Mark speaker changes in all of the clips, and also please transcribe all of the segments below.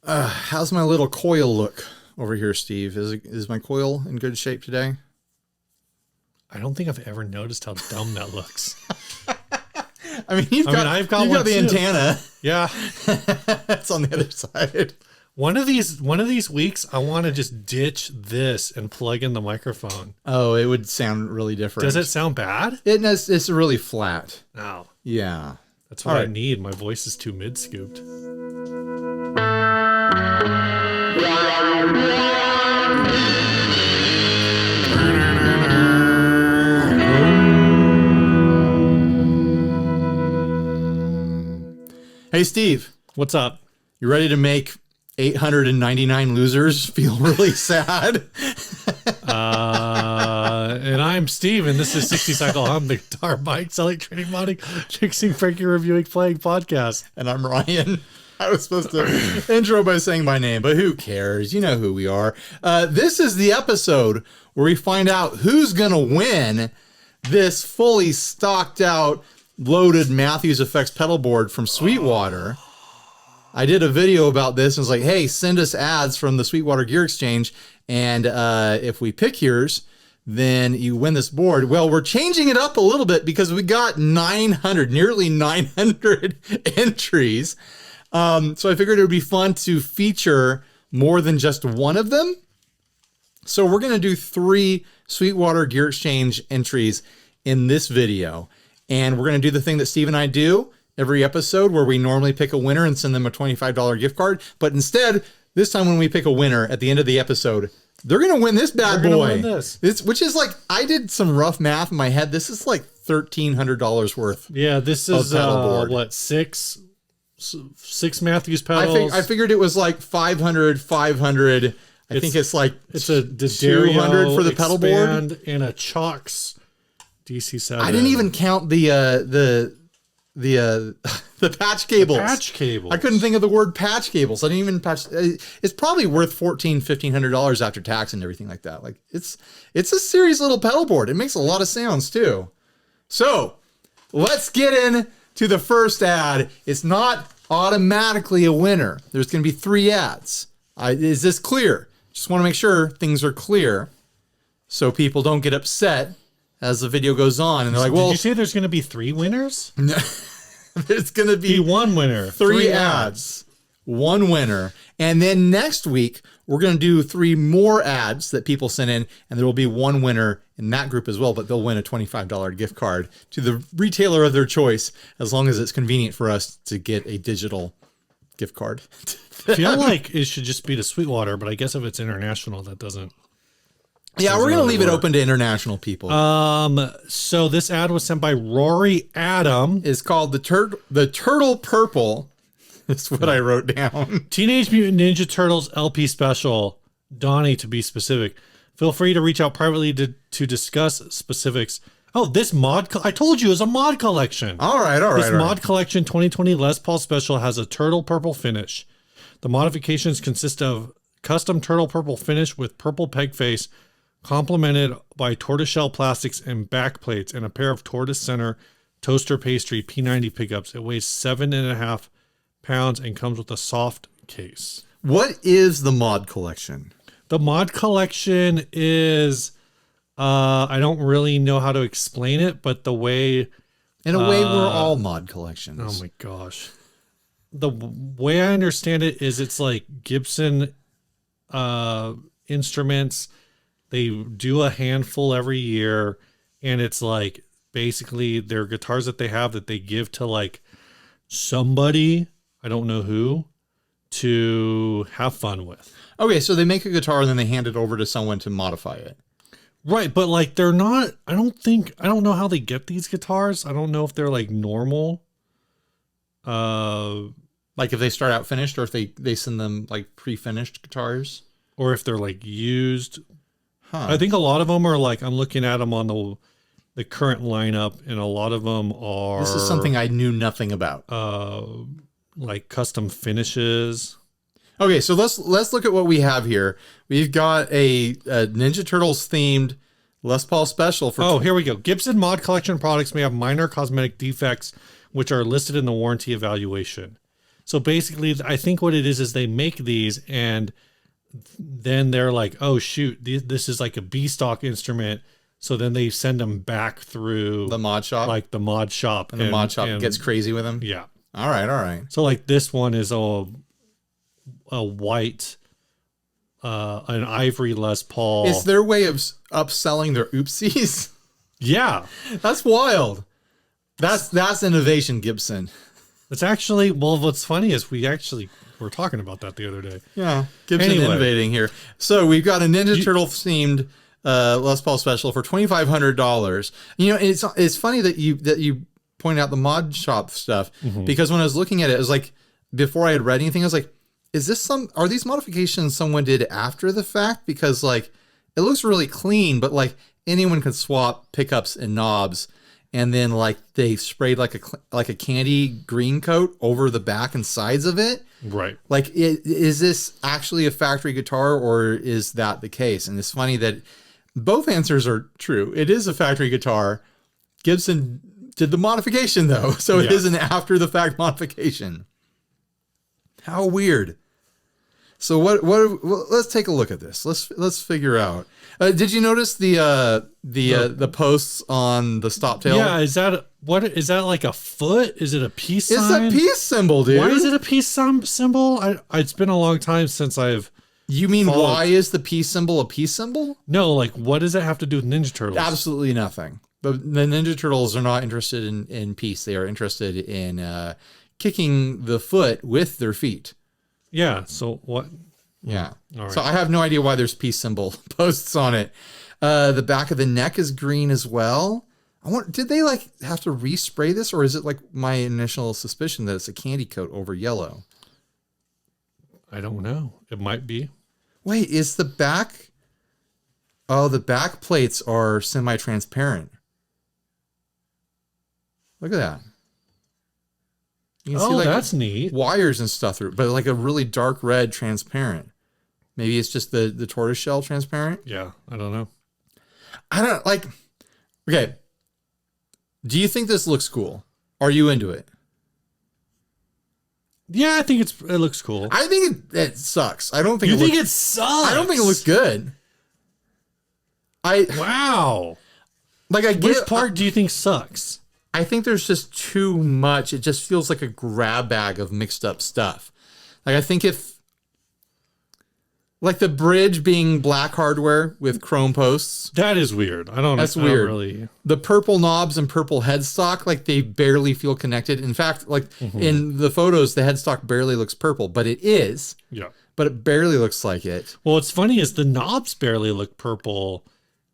Speaker 1: How's my little coil look over here, Steve? Is my coil in good shape today?
Speaker 2: I don't think I've ever noticed how dumb that looks.
Speaker 1: I mean, you've got the antenna.
Speaker 2: Yeah.
Speaker 1: It's on the other side.
Speaker 2: One of these weeks, I want to just ditch this and plug in the microphone.
Speaker 1: Oh, it would sound really different.
Speaker 2: Does it sound bad?
Speaker 1: It's really flat.
Speaker 2: No.
Speaker 1: Yeah.
Speaker 2: That's what I need. My voice is too mid-scooped.
Speaker 1: Hey, Steve.
Speaker 2: What's up?
Speaker 1: You ready to make 899 losers feel really sad?
Speaker 2: And I'm Steve, and this is 60 Cycle Hum, the guitar, bike, selling, training, modding, fixing, breaking, reviewing, playing podcast.
Speaker 1: And I'm Ryan. I was supposed to intro by saying my name, but who cares? You know who we are. This is the episode where we find out who's going to win this fully stocked out, loaded Matthews Effects pedal board from Sweetwater. I did a video about this and was like, hey, send us ads from the Sweetwater Gear Exchange. And if we pick yours, then you win this board. Well, we're changing it up a little bit because we got nearly 900 entries. So I figured it would be fun to feature more than just one of them. So we're going to do 3 Sweetwater Gear Exchange entries in this video. And we're going to do the thing that Steve and I do every episode where we normally pick a winner and send them a $25 gift card. But instead, this time when we pick a winner at the end of the episode, they're going to win this bad boy. Which is like, I did some rough math in my head. This is like $1,300 worth.
Speaker 2: Yeah, this is what, six Matthews pedals?
Speaker 1: I figured it was like 500. I think it's like
Speaker 2: it's a
Speaker 1: 200 for the pedal board
Speaker 2: and a Chalks DC7.
Speaker 1: I didn't even count the patch cables.
Speaker 2: Patch cables.
Speaker 1: I couldn't think of the word patch cables. I didn't even patch. It's probably worth $1,500 after tax and everything like that. Like it's a serious little pedal board. It makes a lot of sounds too. So let's get into the first ad. It's not automatically a winner. There's going to be 3 ads. Is this clear? Just want to make sure things are clear so people don't get upset as the video goes on. And they're like, well,
Speaker 2: did you say there's going to be 3 winners?
Speaker 1: No, there's going to be
Speaker 2: 1 winner,
Speaker 1: 3 ads, 1 winner. And then next week, we're going to do 3 more ads that people sent in, and there will be 1 winner in that group as well, but they'll win a $25 gift card to the retailer of their choice, as long as it's convenient for us to get a digital gift card.
Speaker 2: I feel like it should just be to Sweetwater, but I guess if it's international, that doesn't.
Speaker 1: Yeah, we're going to leave it open to international people.
Speaker 2: So this ad was sent by Rory Adam.
Speaker 1: It's called the Turtle Purple. That's what I wrote down.
Speaker 2: Teenage Mutant Ninja Turtles LP Special. Donnie, to be specific. Feel free to reach out privately to discuss specifics. Oh, this mod, I told you, is a mod collection.
Speaker 1: All right.
Speaker 2: This mod collection 2020 Les Paul Special has a turtle purple finish. The modifications consist of custom turtle purple finish with purple peg face, complemented by tortoiseshell plastics and back plates, and a pair of tortoise center toaster pastry P90 pickups. It weighs 7.5 pounds and comes with a soft case.
Speaker 1: What is the mod collection?
Speaker 2: The mod collection is, I don't really know how to explain it, but the way...
Speaker 1: In a way, we're all mod collections.
Speaker 2: Oh my gosh. The way I understand it is it's like Gibson instruments. They do a handful every year, and it's like basically they're guitars that they have that they give to like somebody, I don't know who, to have fun with.
Speaker 1: Okay, so they make a guitar and then they hand it over to someone to modify it.
Speaker 2: Right, but like they're not, I don't know how they get these guitars. I don't know if they're like normal.
Speaker 1: Like if they start out finished, or if they send them like pre-finished guitars,
Speaker 2: or if they're like used.
Speaker 1: Huh.
Speaker 2: I think a lot of them are like, I'm looking at them on the current lineup, and a lot of them are.
Speaker 1: This is something I knew nothing about.
Speaker 2: Like custom finishes.
Speaker 1: Okay, so let's look at what we have here. We've got a Ninja Turtles themed Les Paul Special for.
Speaker 2: Here we go. Gibson Mod Collection products may have minor cosmetic defects, which are listed in the warranty evaluation. So basically, I think what it is they make these and then they're like, oh shoot, this is like a B stock instrument. So then they send them back through
Speaker 1: The mod shop?
Speaker 2: like the mod shop.
Speaker 1: And the mod shop gets crazy with them?
Speaker 2: Yeah.
Speaker 1: All right.
Speaker 2: So like this one is a white, an ivory Les Paul.
Speaker 1: It's their way of upselling their oopsies.
Speaker 2: Yeah.
Speaker 1: That's wild. That's innovation, Gibson.
Speaker 2: It's actually, well, what's funny is we actually were talking about that the other day.
Speaker 1: Yeah. Gibson innovating here. So we've got a Ninja Turtle themed Les Paul special for $2,500. You know, it's funny that you point out the mod shop stuff, because when I was looking at it, it was like, before I had read anything, I was like, are these modifications someone did after the fact? Because like, it looks really clean, but like anyone could swap pickups and knobs. And then like they sprayed like a candy green coat over the back and sides of it.
Speaker 2: Right.
Speaker 1: Like, is this actually a factory guitar, or is that the case? And it's funny that both answers are true. It is a factory guitar. Gibson did the modification though. So it is an after the fact modification. How weird. So what let's take a look at this. Let's figure out. Did you notice the posts on the stop tail?
Speaker 2: Yeah, is that like a foot? Is it a peace sign?
Speaker 1: It's a peace symbol, dude.
Speaker 2: Why is it a peace symbol? It's been a long time since I've
Speaker 1: You mean why is the peace symbol a peace symbol?
Speaker 2: No, like what does it have to do with Ninja Turtles?
Speaker 1: Absolutely nothing. The Ninja Turtles are not interested in peace. They are interested in kicking the foot with their feet.
Speaker 2: Yeah, so what?
Speaker 1: Yeah.
Speaker 2: All right.
Speaker 1: So I have no idea why there's peace symbol posts on it. The back of the neck is green as well. Did they like have to respray this, or is it like my initial suspicion that it's a candy coat over yellow?
Speaker 2: I don't know. It might be.
Speaker 1: Wait, is the back? Oh, the back plates are semi-transparent. Look at that. You can see like
Speaker 2: that's neat.
Speaker 1: Wires and stuff through, but like a really dark red transparent. Maybe it's just the tortoiseshell transparent.
Speaker 2: Yeah, I don't know.
Speaker 1: I don't like. Okay. Do you think this looks cool? Are you into it?
Speaker 2: Yeah, I think it looks cool.
Speaker 1: I think it sucks. I don't think
Speaker 2: You think it sucks?
Speaker 1: I don't think it looks good.
Speaker 2: Wow.
Speaker 1: Like
Speaker 2: Which part do you think sucks?
Speaker 1: I think there's just too much. It just feels like a grab bag of mixed up stuff. Like I think if like the bridge being black hardware with chrome posts.
Speaker 2: That is weird. That's
Speaker 1: weird.
Speaker 2: Really.
Speaker 1: The purple knobs and purple headstock, like they barely feel connected. In fact, like in the photos, the headstock barely looks purple, but it is.
Speaker 2: Yeah.
Speaker 1: But it barely looks like it.
Speaker 2: Well, what's funny is the knobs barely look purple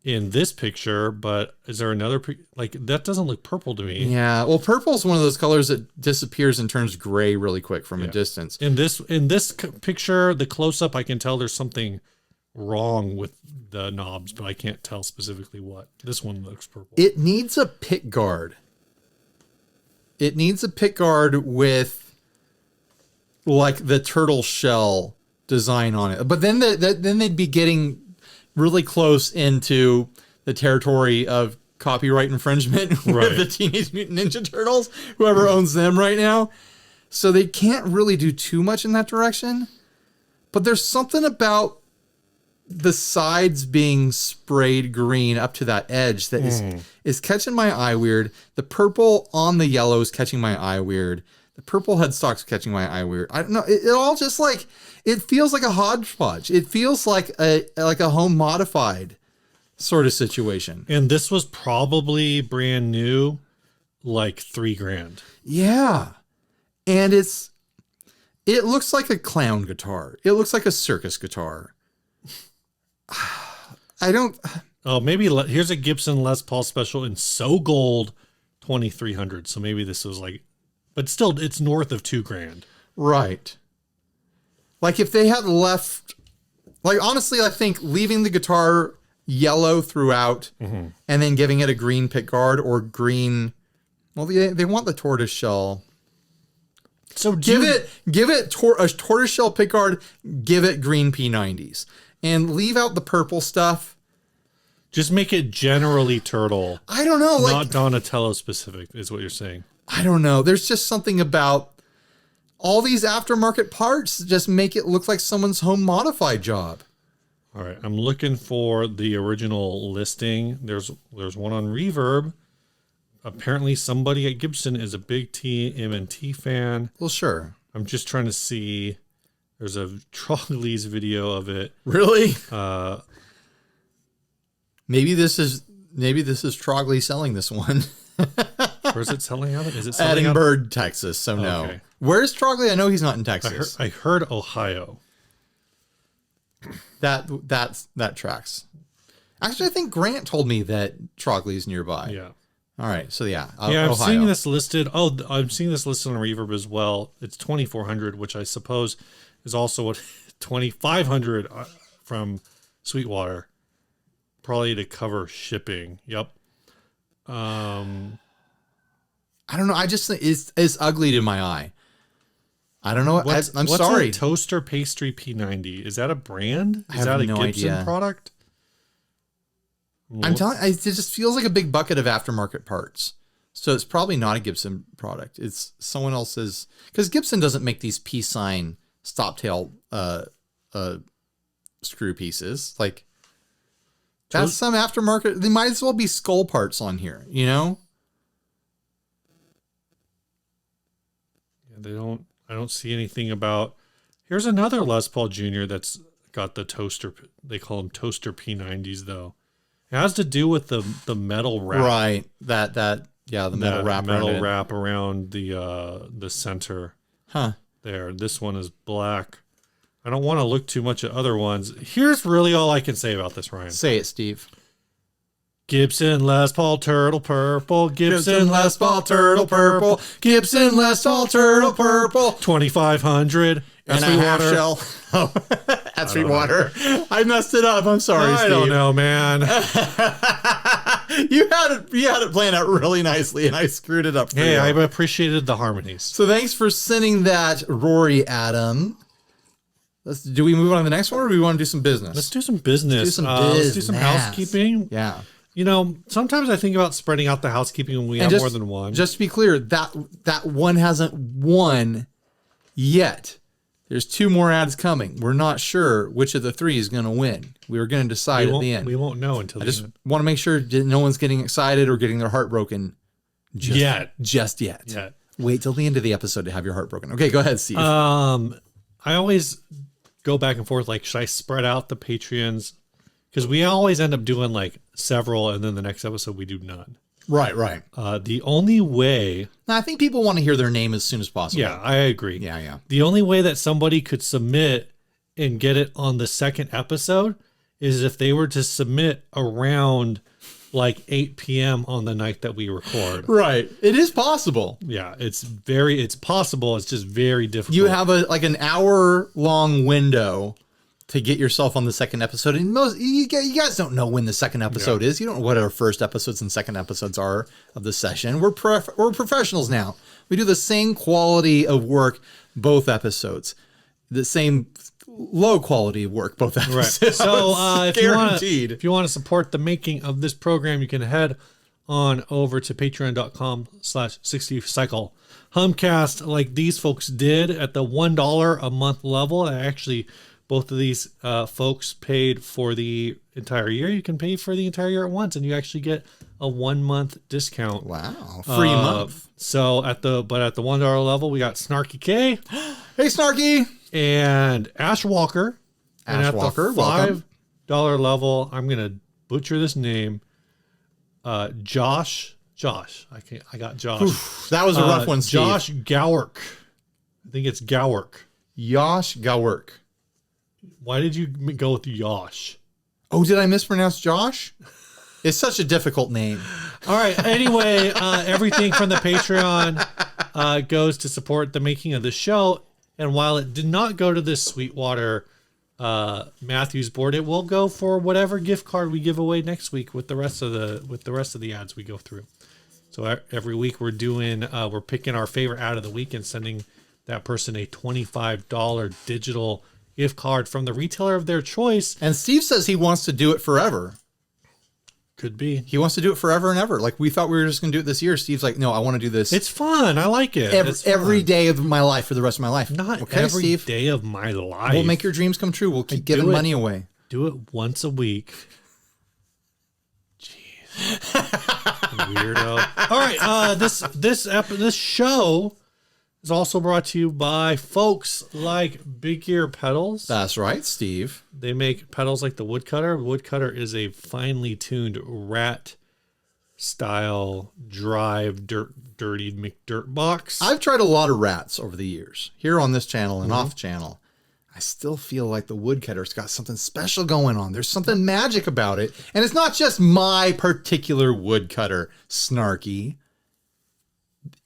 Speaker 2: in this picture, but is there another like that doesn't look purple to me?
Speaker 1: Yeah, well, purple is one of those colors that disappears and turns gray really quick from a distance.
Speaker 2: In this picture, the close up, I can tell there's something wrong with the knobs, but I can't tell specifically what. This one looks purple.
Speaker 1: It needs a pick guard. It needs a pick guard with like the turtle shell design on it, but then they'd be getting really close into the territory of copyright infringement with the Teenage Mutant Ninja Turtles, whoever owns them right now. So they can't really do too much in that direction. But there's something about the sides being sprayed green up to that edge that is catching my eye weird. The purple on the yellow is catching my eye weird. The purple headstock's catching my eye weird. I don't know. It all just like, it feels like a hodgepodge. It feels like a home modified sort of situation.
Speaker 2: And this was probably brand new, like $3,000.
Speaker 1: Yeah. And it looks like a clown guitar. It looks like a circus guitar.
Speaker 2: Oh, maybe here's a Gibson Les Paul special in So Gold 2300. So maybe this was like, but still it's north of $2,000.
Speaker 1: Right. Like if they had left, like honestly, I think leaving the guitar yellow throughout and then giving it a green pick guard or green, well, they want the tortoise shell. So give it a tortoiseshell pickguard, give it green P90s, and leave out the purple stuff.
Speaker 2: Just make it generally turtle.
Speaker 1: I don't know,
Speaker 2: not Donatello specific, is what you're saying.
Speaker 1: I don't know. There's just something about All these aftermarket parts just make it look like someone's home modified job.
Speaker 2: All right, I'm looking for the original listing. There's one on Reverb. Apparently, somebody at Gibson is a big TMNT fan.
Speaker 1: Well, sure.
Speaker 2: I'm just trying to see. There's a Trogleys video of it.
Speaker 1: Really? Maybe this is Trogley selling this one.
Speaker 2: Where's it selling out of? Is it selling
Speaker 1: Edinburgh, Texas? So no.
Speaker 2: Okay.
Speaker 1: Where's Trogley? I know he's not in Texas.
Speaker 2: I heard Ohio.
Speaker 1: That tracks. Actually, I think Grant told me that Trogley's nearby.
Speaker 2: Yeah.
Speaker 1: All right. So yeah.
Speaker 2: Yeah, I'm
Speaker 1: Ohio.
Speaker 2: seeing this listed. Oh, I'm seeing this listed on Reverb as well. It's 2,400, which I suppose is also what 2,500 from Sweetwater, probably to cover shipping. Yep.
Speaker 1: I don't know. I just think it's ugly to my eye. I don't know. I'm
Speaker 2: what's
Speaker 1: sorry.
Speaker 2: A toaster pastry P90? Is that a brand?
Speaker 1: I
Speaker 2: Is
Speaker 1: have
Speaker 2: that a
Speaker 1: no
Speaker 2: Gibson
Speaker 1: idea.
Speaker 2: product?
Speaker 1: I'm telling. It just feels like a big bucket of aftermarket parts. So it's probably not a Gibson product. It's someone else's, because Gibson doesn't make these peace sign stop tail screw pieces. Like that's some aftermarket. They might as well be skull parts on here, you know?
Speaker 2: Yeah, they don't. I don't see anything about. Here's another Les Paul Jr. that's got the toaster. They call them toaster P90s though. It has to do with the metal wrap.
Speaker 1: Right. The metal wrap.
Speaker 2: Wrap around the center.
Speaker 1: Huh.
Speaker 2: There. This one is black. I don't want to look too much at other ones. Here's really all I can say about this, Ryan.
Speaker 1: Say it, Steve.
Speaker 2: Gibson Les Paul Turtle Purple.
Speaker 1: Gibson Les Paul Turtle Purple. Gibson Les Paul Turtle Purple.
Speaker 2: 2,500.
Speaker 1: And a half shell. At Sweetwater. I messed it up. I'm sorry, Steve.
Speaker 2: I don't know, man.
Speaker 1: You had it planned out really nicely, and I screwed it up for you.
Speaker 2: Hey, I appreciated the harmonies.
Speaker 1: So thanks for sending that, Rory Adam. Do we move on to the next one, or do we want to do some business?
Speaker 2: Let's do some business. Let's do some housekeeping.
Speaker 1: Yeah.
Speaker 2: You know, sometimes I think about spreading out the housekeeping when we have more than one.
Speaker 1: Just to be clear, that one hasn't won yet. There's 2 more ads coming. We're not sure which of the 3 is going to win. We were going to decide at the end.
Speaker 2: We won't know until
Speaker 1: I just want to make sure no one's getting excited or getting their heart broken just yet. Wait till the end of the episode to have your heart broken. Okay, go ahead, Steve.
Speaker 2: I always go back and forth. Like, should I spread out the Patreons? Because we always end up doing like several, and then the next episode we do none.
Speaker 1: Right.
Speaker 2: The only way...
Speaker 1: Now, I think people want to hear their name as soon as possible.
Speaker 2: Yeah, I agree.
Speaker 1: Yeah.
Speaker 2: The only way that somebody could submit and get it on the second episode is if they were to submit around like 8 p.m. on the night that we record.
Speaker 1: Right. It is possible.
Speaker 2: Yeah, it's possible. It's just very difficult.
Speaker 1: You have an hour-long window to get yourself on the second episode. And you guys don't know when the second episode is. You don't know what our first episodes and second episodes are of the session. We're professionals now. We do the same quality of work both episodes. The same low quality of work both episodes.
Speaker 2: Right. So
Speaker 1: guaranteed.
Speaker 2: if you want to support the making of this program, you can head on over to patreon.com/60cycle Humcast, like these folks did at the $1 a month level. Actually, both of these folks paid for the entire year. You can pay for the entire year at once, and you actually get a 1 month discount.
Speaker 1: Wow, free month.
Speaker 2: So at the $1 level, we got Snarky K.
Speaker 1: Hey, Snarky.
Speaker 2: And Ash Walker. And at
Speaker 1: Walker,
Speaker 2: the $5 level, I'm gonna butcher this name. Josh. I got Josh.
Speaker 1: Oof, that was a rough one, Steve.
Speaker 2: Josh Gowerk. I think it's Gowerk.
Speaker 1: Yosh Gowerk.
Speaker 2: Why did you go with Yosh?
Speaker 1: Oh, did I mispronounce Josh? It's such a difficult name.
Speaker 2: All right. Anyway, everything from the Patreon goes to support the making of the show. And while it did not go to this Sweetwater Matthews board, it will go for whatever gift card we give away next week with the rest of the ads we go through. So every week we're picking our favorite ad of the week and sending that person a $25 digital gift card from the retailer of their choice.
Speaker 1: And Steve says he wants to do it forever.
Speaker 2: Could be.
Speaker 1: He wants to do it forever and ever. Like we thought we were just going to do it this year. Steve's like, no, I want to do this.
Speaker 2: It's fun. I like it.
Speaker 1: Every day of my life for the rest of my life.
Speaker 2: Not
Speaker 1: okay,
Speaker 2: every
Speaker 1: Steve?
Speaker 2: day of my life.
Speaker 1: We'll make your dreams come true. We'll keep giving money away.
Speaker 2: Do it once a week. Jeez. Weirdo. All right. This show is also brought to you by folks like Big Ear Pedals.
Speaker 1: That's right, Steve.
Speaker 2: They make pedals like the Woodcutter. Woodcutter is a finely tuned rat style drive dirty McDirt box.
Speaker 1: I've tried a lot of rats over the years here on this channel and off channel. I still feel like the Woodcutter's got something special going on. There's something magic about it. And it's not just my particular Woodcutter, Snarky.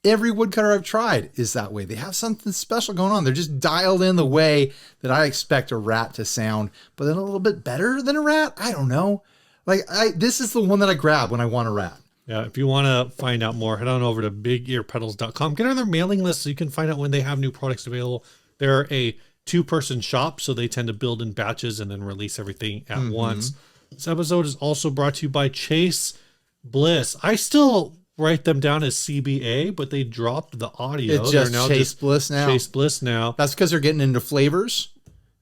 Speaker 1: Every woodcutter I've tried is that way. They have something special going on. They're just dialed in the way that I expect a rat to sound, but then a little bit better than a rat. I don't know. Like this is the one that I grab when I want a rat.
Speaker 2: Yeah, if you want to find out more, head on over to bigearpedals.com. Get on their mailing list so you can find out when they have new products available. They're a 2-person shop, so they tend to build in batches and then release everything at once. This episode is also brought to you by Chase Bliss. I still write them down as CBA, but they dropped the audio.
Speaker 1: It's just Chase Bliss now.
Speaker 2: Chase Bliss now.
Speaker 1: That's because they're getting into flavors.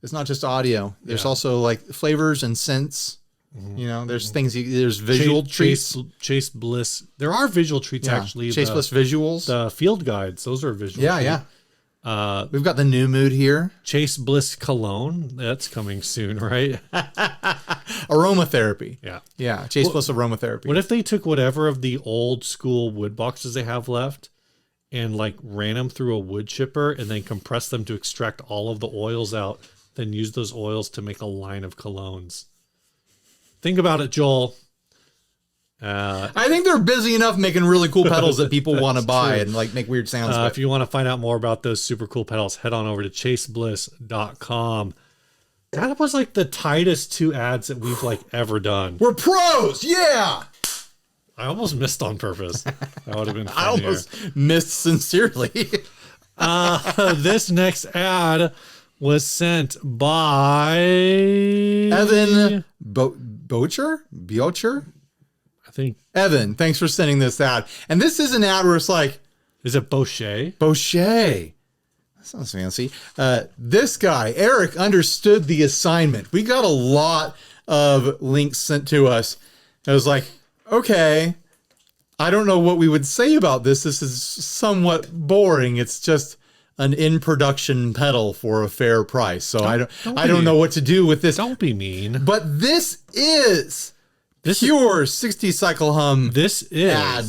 Speaker 1: It's not just audio. There's also like flavors and scents. You know, there's things. There's visual treats.
Speaker 2: Chase Bliss. There are visual treats actually.
Speaker 1: Chase Bliss visuals.
Speaker 2: The field guides. Those are visual.
Speaker 1: Yeah. We've got the new mood here.
Speaker 2: Chase Bliss cologne. That's coming soon, right?
Speaker 1: Aromatherapy.
Speaker 2: Yeah.
Speaker 1: Chase Bliss aromatherapy.
Speaker 2: What if they took whatever of the old school wood boxes they have left and like ran them through a wood chipper and then compressed them to extract all of the oils out, then use those oils to make a line of colognes? Think about it, Joel.
Speaker 1: I think they're busy enough making really cool pedals that people want to buy and like make weird sounds.
Speaker 2: If you want to find out more about those super cool pedals, head on over to chasebliss.com. That was like the tightest 2 ads that we've like ever done.
Speaker 1: We're pros. Yeah.
Speaker 2: I almost missed on purpose. That would have been funnier.
Speaker 1: I almost missed sincerely.
Speaker 2: This next ad was sent by
Speaker 1: Evan Bocher?
Speaker 2: I think
Speaker 1: Evan, thanks for sending this ad. And this is an ad where it's like,
Speaker 2: is it Bochet?
Speaker 1: Bochet. That sounds fancy. This guy, Eric, understood the assignment. We got a lot of links sent to us. It was like, okay, I don't know what we would say about this. This is somewhat boring. It's just an in-production pedal for a fair price. So I don't know what to do with this.
Speaker 2: Don't be mean.
Speaker 1: But this is pure 60 cycle hum.
Speaker 2: This is
Speaker 1: ad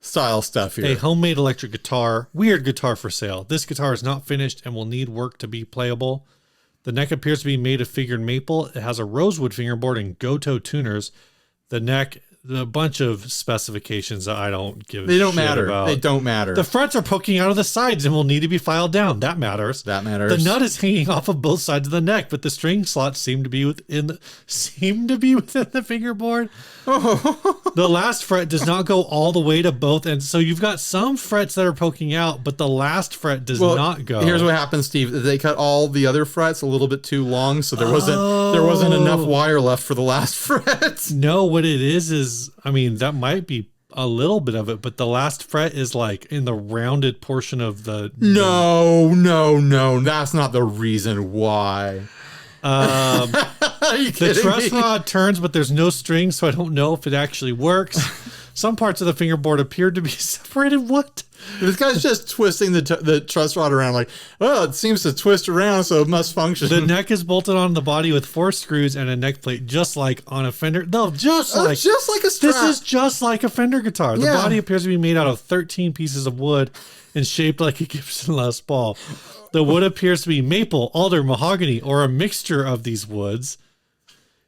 Speaker 1: style stuff here.
Speaker 2: A homemade electric guitar, weird guitar for sale. This guitar is not finished and will need work to be playable. The neck appears to be made of figured maple. It has a rosewood fingerboard and Goto tuners. The neck, a bunch of specifications that I don't give a
Speaker 1: They don't
Speaker 2: shit
Speaker 1: matter.
Speaker 2: about.
Speaker 1: They don't matter.
Speaker 2: The frets are poking out of the sides and will need to be filed down. That matters.
Speaker 1: That matters.
Speaker 2: The nut is hanging off of both sides of the neck, but the string slots seem to be within the fingerboard. The last fret does not go all the way to both ends. So you've got some frets that are poking out, but the last fret does not go.
Speaker 1: Here's what happens, Steve. They cut all the other frets a little bit too long, so there wasn't enough wire left for the last fret.
Speaker 2: No, what it is I mean, that might be a little bit of it, but the last fret is like in the rounded portion of the...
Speaker 1: No. That's not the reason why. Are you kidding
Speaker 2: The truss
Speaker 1: me?
Speaker 2: rod turns, but there's no string, so I don't know if it actually works. Some parts of the fingerboard appear to be separated. What?
Speaker 1: This guy's just twisting the truss rod around like, well, it seems to twist around, so it must function.
Speaker 2: The neck is bolted on the body with 4 screws and a neck plate, just like on a Fender. No, just like
Speaker 1: a strap.
Speaker 2: This is just like a Fender guitar. The body appears to be made out of 13 pieces of wood and shaped like a Gibson Les Paul. The wood appears to be maple, alder, mahogany, or a mixture of these woods.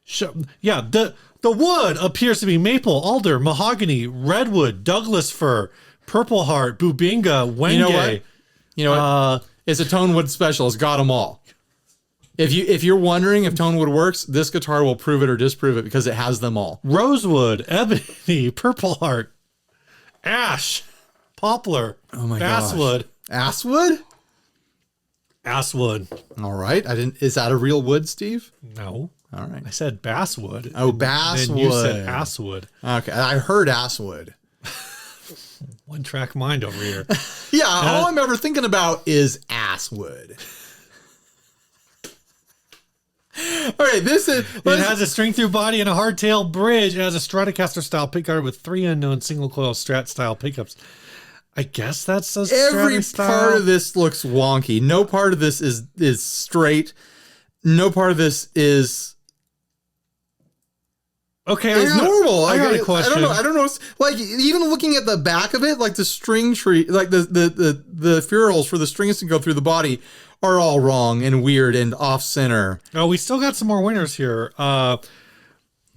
Speaker 2: The wood appears to be maple, alder, mahogany, redwood, Douglas fir, purple heart, bubinga, wenge.
Speaker 1: You know what? It's a Tonewood special. It's got them all. If you're wondering if Tonewood works, this guitar will prove it or disprove it because it has them all.
Speaker 2: Rosewood, ebony, purple heart, ash, poplar,
Speaker 1: Oh my
Speaker 2: basswood.
Speaker 1: Asswood?
Speaker 2: Asswood.
Speaker 1: All right. Is that a real wood, Steve?
Speaker 2: No.
Speaker 1: All right.
Speaker 2: I said basswood.
Speaker 1: Oh, basswood.
Speaker 2: Then you said asswood.
Speaker 1: Okay. I heard asswood.
Speaker 2: One track mind over here.
Speaker 1: Yeah. All I'm ever thinking about is asswood. All right, it
Speaker 2: has a string-through body and a hardtail bridge. It has a Stratocaster-style pickguard with 3 unknown single-coil Strat-style pickups. I guess that's a
Speaker 1: every part of this looks wonky. No part of this is straight. No part of this is normal.
Speaker 2: I got a question.
Speaker 1: I don't know. Like even looking at the back of it, like the string tree, like the ferrules for the strings to go through the body are all wrong and weird and off center.
Speaker 2: Oh, we still got some more winners here.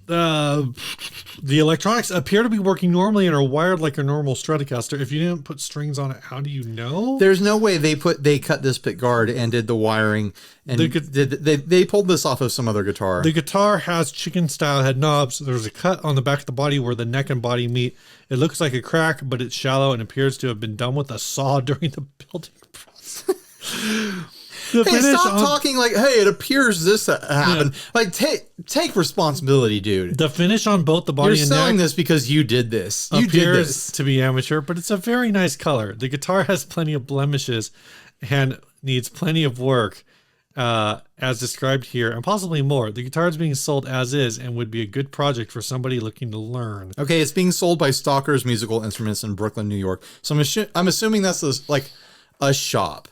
Speaker 2: The electronics appear to be working normally and are wired like a normal Stratocaster. If you didn't put strings on it, how do you know?
Speaker 1: There's no way they cut this pick guard and did the wiring and they pulled this off of some other guitar.
Speaker 2: The guitar has chicken style head knobs. There's a cut on the back of the body where the neck and body meet. It looks like a crack, but it's shallow and appears to have been done with a saw during the building process.
Speaker 1: Stop talking like, hey, it appears this happened. Yeah. Like, take responsibility, dude.
Speaker 2: The finish on both the body and neck.
Speaker 1: You're selling this because you did this. You did this.
Speaker 2: To be amateur, but it's a very nice color. The guitar has plenty of blemishes and needs plenty of work, as described here, and possibly more. The guitar is being sold as is and would be a good project for somebody looking to learn.
Speaker 1: Okay, it's being sold by Stalker's Musical Instruments in Brooklyn, New York. So I'm assuming that's like a shop.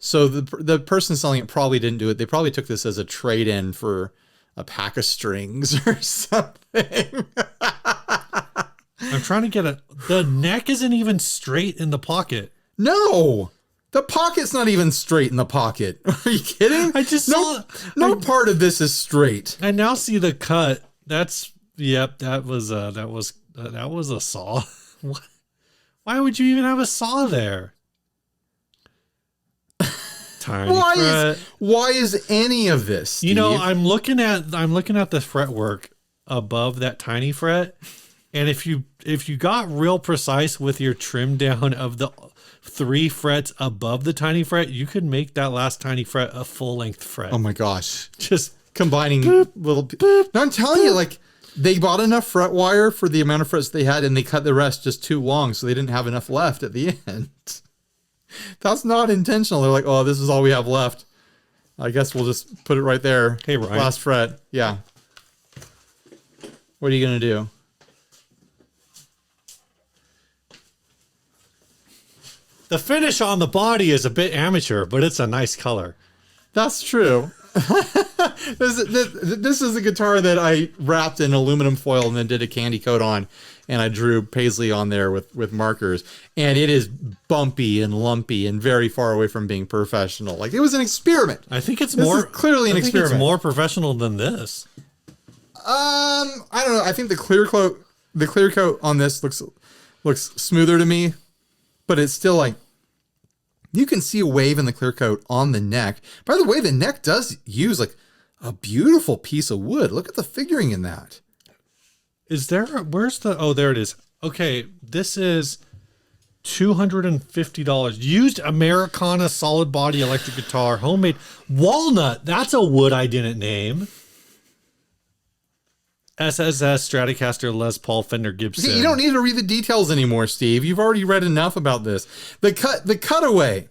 Speaker 1: So the person selling it probably didn't do it. They probably took this as a trade-in for a pack of strings or something.
Speaker 2: I'm trying to get the neck isn't even straight in the pocket.
Speaker 1: No, the pocket's not even straight in the pocket. Are you kidding?
Speaker 2: I just
Speaker 1: no part of this is straight.
Speaker 2: I now see the cut. That was a saw. What? Why would you even have a saw there?
Speaker 1: Why is any of this, Steve?
Speaker 2: You know, I'm looking at the fretwork above that tiny fret, and if you got real precise with your trim down of the 3 frets above the tiny fret, you could make that last tiny fret a full length fret.
Speaker 1: Oh my gosh.
Speaker 2: Just
Speaker 1: combining little boop. No, I'm telling you, like they bought enough fret wire for the amount of frets they had and they cut the rest just too long, so they didn't have enough left at the end. That's not intentional. They're like, oh, this is all we have left. I guess we'll just put it right there.
Speaker 2: Hey, Ryan.
Speaker 1: Last fret. Yeah. What are you going to do?
Speaker 2: The finish on the body is a bit amateur, but it's a nice color.
Speaker 1: That's true. This is a guitar that I wrapped in aluminum foil and then did a candy coat on, and I drew Paisley on there with markers, and it is bumpy and lumpy and very far away from being professional. Like it was an experiment.
Speaker 2: I think it's
Speaker 1: clearly an experiment.
Speaker 2: It's more professional than this.
Speaker 1: I don't know. I think the clear coat on this looks smoother to me, but it's still like you can see a wave in the clear coat on the neck. By the way, the neck does use like a beautiful piece of wood. Look at the figuring in that. There it is. Okay, this is $250. Used Americana solid body electric guitar, homemade walnut. That's a wood I didn't name. SSS Stratocaster Les Paul Fender Gibson. See, you don't need to read the details anymore, Steve. You've already read enough about this. The cutaway,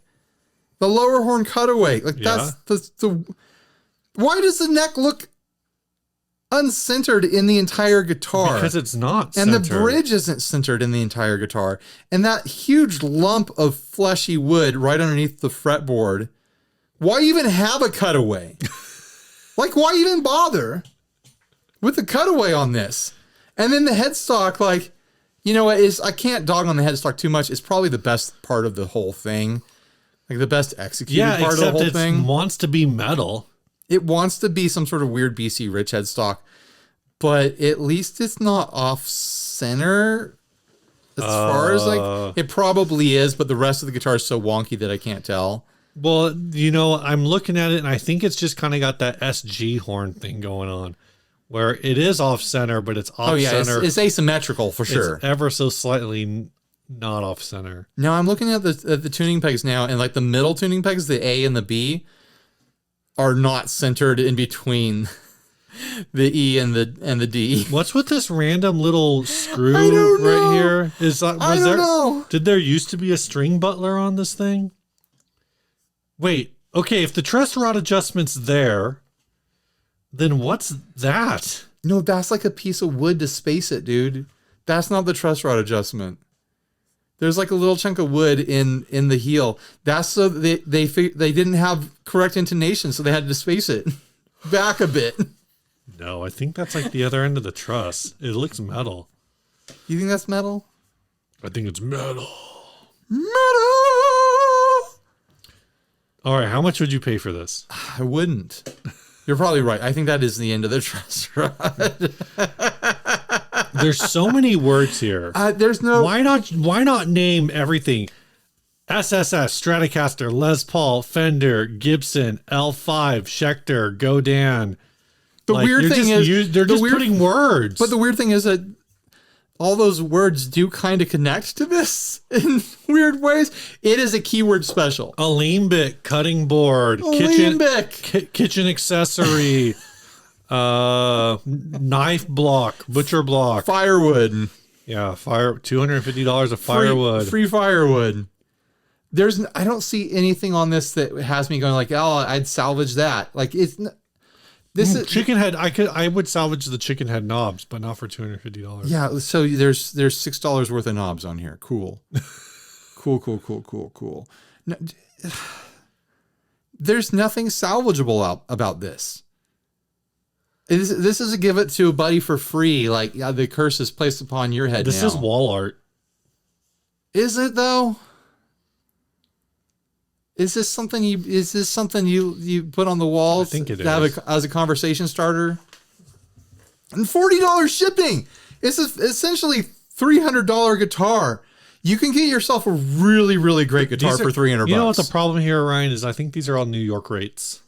Speaker 1: the lower horn cutaway. Like that's the. Why does the neck look uncentered in the entire guitar?
Speaker 2: Because it's not centered.
Speaker 1: And the bridge isn't centered in the entire guitar. And that huge lump of fleshy wood right underneath the fretboard. Why even have a cutaway? Like, why even bother with the cutaway on this? And then the headstock, like, you know what, I can't dog on the headstock too much. It's probably the best part of the whole thing. Like the best executed part of the whole thing.
Speaker 2: It wants to be metal.
Speaker 1: It wants to be some sort of weird BC Rich headstock, but at least it's not off center as far as like it probably is, but the rest of the guitar is so wonky that I can't tell.
Speaker 2: Well, you know, I'm looking at it and I think it's just kind of got that SG horn thing going on where it is off center, but it's off center.
Speaker 1: It's asymmetrical for sure.
Speaker 2: It's ever so slightly not off center.
Speaker 1: Now I'm looking at the tuning pegs now, and like the middle tuning pegs, the A and the B, are not centered in between the E and the D.
Speaker 2: What's with this random little screw
Speaker 1: I don't know.
Speaker 2: right here?
Speaker 1: I don't know.
Speaker 2: Did there used to be a string butler on this thing? Wait, okay, if the truss rod adjustment's there, then what's that?
Speaker 1: No, that's like a piece of wood to space it, dude. That's not the truss rod adjustment. There's like a little chunk of wood in the heel. That's so they didn't have correct intonation, so they had to space it back a bit.
Speaker 2: No, I think that's like the other end of the truss. It looks metal.
Speaker 1: You think that's metal?
Speaker 2: I think it's metal.
Speaker 1: Metal!
Speaker 2: All right, how much would you pay for this?
Speaker 1: I wouldn't. You're probably right. I think that is the end of the truss rod.
Speaker 2: There's so many words here.
Speaker 1: There's no...
Speaker 2: Why not name everything? SSS, Stratocaster, Les Paul, Fender, Gibson, L5, Schecter, Godin.
Speaker 1: The weird thing is...
Speaker 2: they're just putting words.
Speaker 1: But the weird thing is that all those words do kind of connect to this in weird ways. It is a keyword special.
Speaker 2: Alembic, cutting board, kitchen accessory, knife block, butcher block,
Speaker 1: firewood.
Speaker 2: Yeah, $250 of firewood.
Speaker 1: Free firewood. I don't see anything on this that has me going like, oh, I'd salvage that. Like it's this is
Speaker 2: chicken head. I would salvage the chicken head knobs, but not for $250.
Speaker 1: Yeah, so there's $6 worth of knobs on here. Cool. Cool. No, there's nothing salvageable about this. This is a give it to a buddy for free. Like the curse is placed upon your head.
Speaker 2: This is wall art.
Speaker 1: Is it though? Is this something you put on the wall?
Speaker 2: I think it
Speaker 1: is. As a conversation starter? And $40 shipping. It's essentially $300 guitar. You can get yourself a really, really great guitar for $300.
Speaker 2: You know what the problem here, Ryan, is I think these are all New York rates.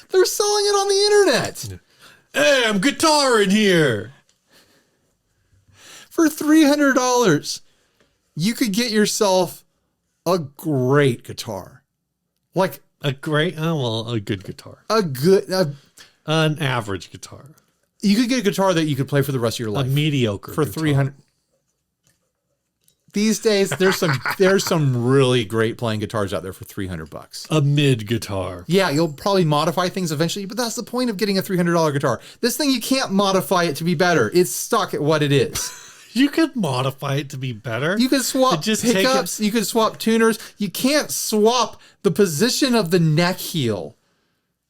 Speaker 1: They're selling it on the internet.
Speaker 2: Hey, I'm guitar in here.
Speaker 1: For $300, you could get yourself a great guitar. Like
Speaker 2: a good guitar. An average guitar.
Speaker 1: You could get a guitar that you could play for the rest of your life.
Speaker 2: A mediocre
Speaker 1: for $300. These days, there's some really great playing guitars out there for $300.
Speaker 2: A mid guitar.
Speaker 1: Yeah, you'll probably modify things eventually, but that's the point of getting a $300 guitar. This thing, you can't modify it to be better. It's stuck at what it is.
Speaker 2: You could modify it to be better.
Speaker 1: You could swap pickups. You could swap tuners. You can't swap the position of the neck heel,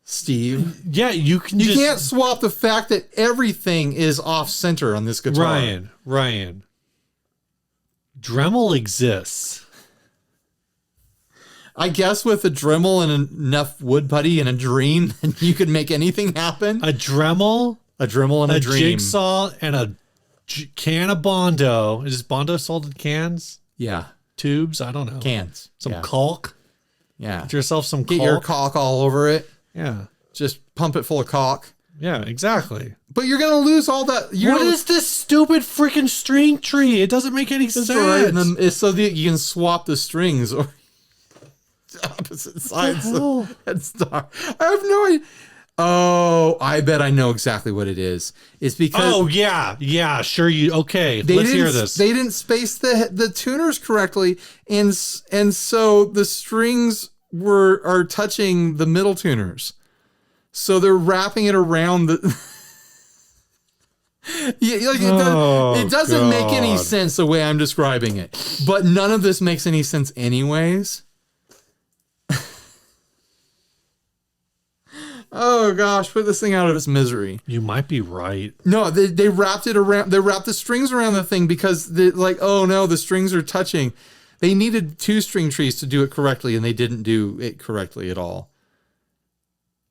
Speaker 1: Steve.
Speaker 2: Yeah, you can.
Speaker 1: You can't swap the fact that everything is off center on this guitar.
Speaker 2: Ryan. Dremel exists.
Speaker 1: I guess with a Dremel and enough wood putty and a dream, you could make anything happen.
Speaker 2: A Dremel,
Speaker 1: and a dream,
Speaker 2: jigsaw, and a can of Bondo. Is Bondo sold in cans?
Speaker 1: Yeah.
Speaker 2: Tubes? I don't know.
Speaker 1: Cans.
Speaker 2: Some caulk.
Speaker 1: Yeah.
Speaker 2: Get yourself some
Speaker 1: caulk. Get your caulk all over it.
Speaker 2: Yeah.
Speaker 1: Just pump it full of caulk.
Speaker 2: Yeah, exactly.
Speaker 1: But you're going to lose all that.
Speaker 2: What is this stupid freaking string tree? It doesn't make any sense.
Speaker 1: Right. And then it's so that you can swap the strings or opposite sides of that star. I have no idea. Oh, I bet I know exactly what it is. It's because
Speaker 2: sure let's hear this.
Speaker 1: They didn't space the tuners correctly, and so the strings are touching the middle tuners, so they're wrapping it around the. It doesn't make any sense the way I'm describing it, but none of this makes any sense anyways. Oh gosh, put this thing out of its misery.
Speaker 2: You might be right.
Speaker 1: No, they wrapped it around. They wrapped the strings around the thing because oh no, the strings are touching. They needed 2 string trees to do it correctly, and they didn't do it correctly at all.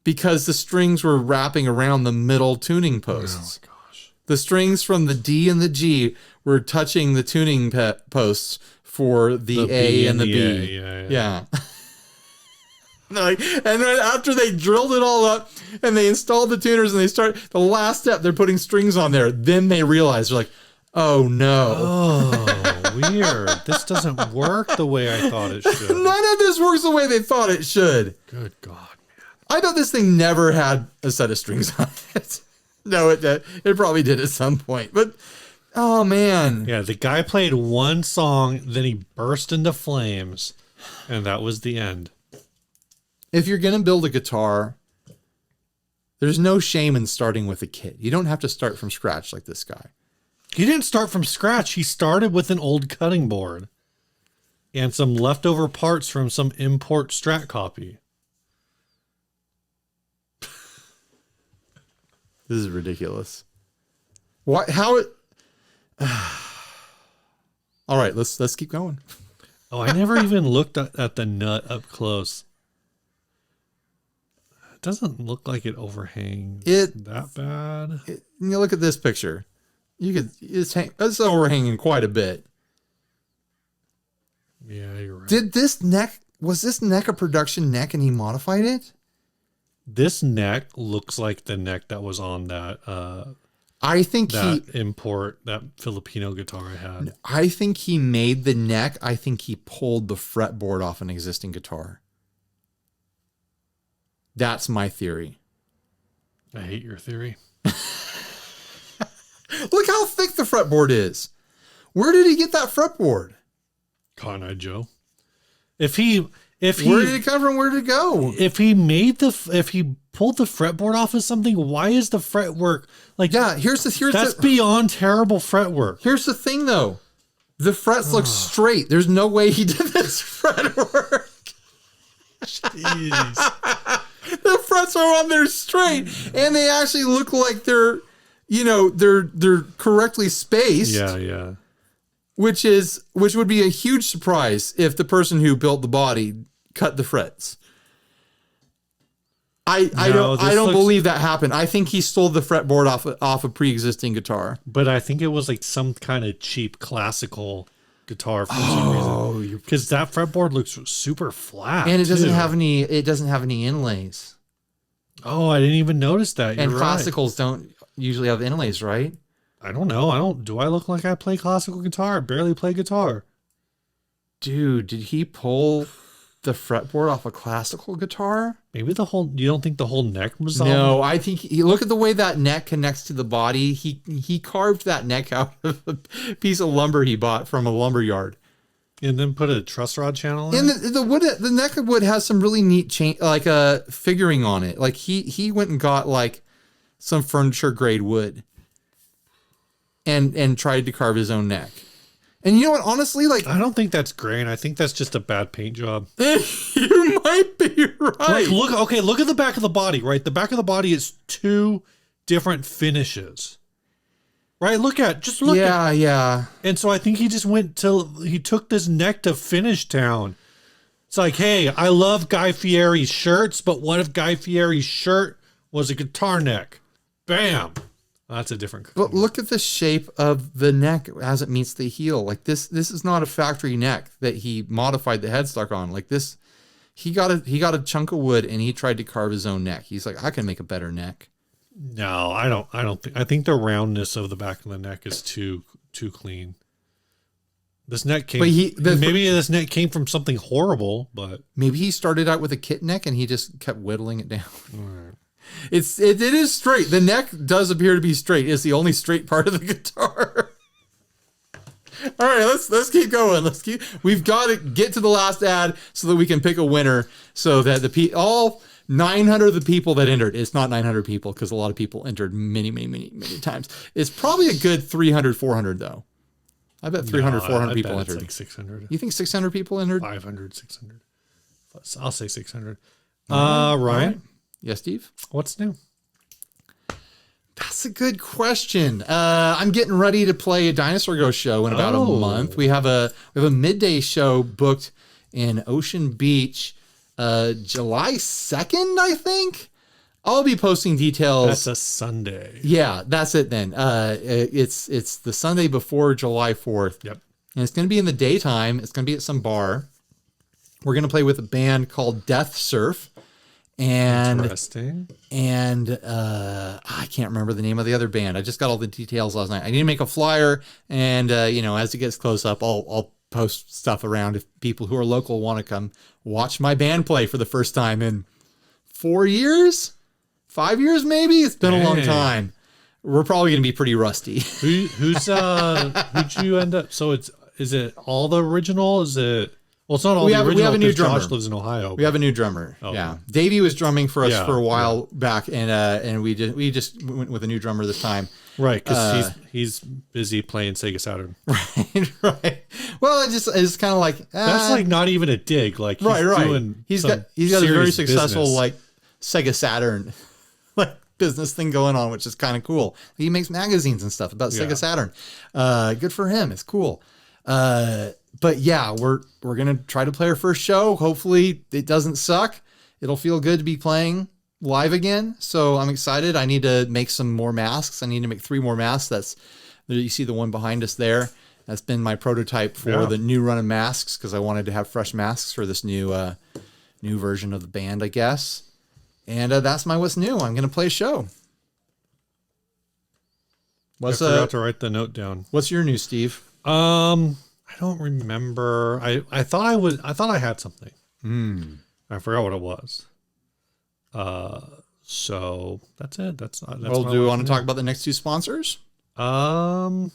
Speaker 1: Because the strings were wrapping around the middle tuning posts.
Speaker 2: Oh my gosh.
Speaker 1: The strings from the D and the G were touching the tuning posts for the A and the B. Yeah. And then after they drilled it all up and they installed the tuners and they start the last step, they're putting strings on there. Then they realize they're like, Oh no.
Speaker 2: Oh, weird. This doesn't work the way I thought it should.
Speaker 1: None of this works the way they thought it should.
Speaker 2: Good God, man.
Speaker 1: I bet this thing never had a set of strings on it. No, it did. It probably did at some point. But, oh, man.
Speaker 2: Yeah, the guy played one song, then he burst into flames, and that was the end.
Speaker 1: If you're going to build a guitar, there's no shame in starting with a kit. You don't have to start from scratch like this guy.
Speaker 2: He didn't start from scratch. He started with an old cutting board and some leftover parts from some import Strat copy.
Speaker 1: This is ridiculous. What? How it? All right, let's keep going.
Speaker 2: Oh, I never even looked at the nut up close. It doesn't look like it overhangs that bad.
Speaker 1: You look at this picture. It's overhanging quite a bit.
Speaker 2: Yeah, you're right.
Speaker 1: Was this neck a production neck and he modified it?
Speaker 2: This neck looks like the neck that was on that that Filipino guitar I had.
Speaker 1: I think he made the neck. I think he pulled the fretboard off an existing guitar. That's my theory.
Speaker 2: I hate your theory.
Speaker 1: Look how thick the fretboard is. Where did he get that fretboard?
Speaker 2: Cotton Eye Joe. Where did
Speaker 1: it come from? Where did it go?
Speaker 2: If he pulled the fretboard off of something, why is the fretwork like?
Speaker 1: Yeah, that's
Speaker 2: beyond terrible fretwork.
Speaker 1: Here's the thing, though. The frets look straight. There's no way he did this fretwork.
Speaker 2: Jeez.
Speaker 1: The frets are on there straight, and they actually look like they're correctly spaced.
Speaker 2: Yeah.
Speaker 1: Which would be a huge surprise if the person who built the body cut the frets. I don't believe that happened. I think he stole the fretboard off a pre-existing guitar.
Speaker 2: But I think it was like some kind of cheap classical guitar for some reason. Because that fretboard looks super flat,
Speaker 1: and it doesn't have any inlays.
Speaker 2: Oh, I didn't even notice that.
Speaker 1: And classicals don't usually have inlays, right?
Speaker 2: I don't know. Do I look like I play classical guitar? I barely play guitar.
Speaker 1: Dude, did he pull the fretboard off a classical guitar?
Speaker 2: Maybe you don't think the whole neck was on?
Speaker 1: No, I think look at the way that neck connects to the body. He carved that neck out of a piece of lumber he bought from a lumber yard.
Speaker 2: And then put a truss rod channel
Speaker 1: in. And the neck of wood has some really neat figuring on it. Like he went and got like some furniture grade wood. And tried to carve his own neck. And you know what? Honestly,
Speaker 2: I don't think that's grain. I think that's just a bad paint job.
Speaker 1: You might be right.
Speaker 2: Look at the back of the body, right? The back of the body is two different finishes. Right? Look.
Speaker 1: Yeah.
Speaker 2: And so I think he just he took this neck to Finish Town. It's like, hey, I love Guy Fieri's shirts, but what if Guy Fieri's shirt was a guitar neck? Bam. That's a different.
Speaker 1: But look at the shape of the neck as it meets the heel. Like this is not a factory neck that he modified the headstock on. Like this, he got a chunk of wood and he tried to carve his own neck. He's like, I can make a better neck.
Speaker 2: No, I don't think. I think the roundness of the back of the neck is too clean. This neck came. Maybe this neck came from something horrible, but
Speaker 1: maybe he started out with a kit neck and he just kept whittling it down.
Speaker 2: All right.
Speaker 1: It is straight. The neck does appear to be straight. It's the only straight part of the guitar. All right, let's keep going. We've got to get to the last ad so that we can pick a winner. So that all 900 of the people that entered. It's not 900 people because a lot of people entered many times. It's probably a good 300, 400 though. I bet 300, 400 people entered.
Speaker 2: It's like 600.
Speaker 1: You think 600 people entered?
Speaker 2: 500, 600. I'll say 600. Ryan.
Speaker 1: Right. Yes, Steve?
Speaker 2: What's new?
Speaker 1: That's a good question. I'm getting ready to play a Dinosaur Ghost show in about a month. We have a midday show booked in Ocean Beach, July 2nd, I think. I'll be posting details.
Speaker 2: That's a Sunday.
Speaker 1: Yeah, that's it then. It's the Sunday before July 4th.
Speaker 2: Yep.
Speaker 1: And it's going to be in the daytime. It's going to be at some bar. We're going to play with a band called Death Surf.
Speaker 2: Interesting.
Speaker 1: And I can't remember the name of the other band. I just got all the details last night. I need to make a flyer, and as it gets close up, I'll post stuff around if people who are local want to come watch my band play for the first time in 4 years, 5 years maybe. It's been a long time. We're probably gonna be pretty rusty.
Speaker 2: Who'd you end up? So is it all the original? Is it? Well, it's not all the original.
Speaker 1: We have a new drummer.
Speaker 2: Josh lives in Ohio.
Speaker 1: We have a new drummer.
Speaker 2: Oh.
Speaker 1: Yeah, Davey was drumming for us for a while back, and we just went with a new drummer this time.
Speaker 2: Right, because he's busy playing Sega Saturn.
Speaker 1: Right. Well, it's kind of like
Speaker 2: that's like not even a dig. Like he's got a very successful
Speaker 1: business. Like Sega Saturn like business thing going on, which is kind of cool. He makes magazines and stuff about Sega Saturn. Good for him. It's cool. But yeah, we're gonna try to play our first show. Hopefully it doesn't suck. It'll feel good to be playing live again. So I'm excited. I need to make some more masks. I need to make 3 more masks. You see the one behind us there. That's been my prototype for the new run of masks, because I wanted to have fresh masks for this new version of the band, I guess. And that's my what's new. I'm gonna play a show.
Speaker 2: I forgot to write the note down.
Speaker 1: What's your new, Steve?
Speaker 2: I don't remember. I thought I had something. I forgot what it was. So that's it. That's
Speaker 1: well, do you want to talk about the next 2 sponsors?
Speaker 2: Yeah.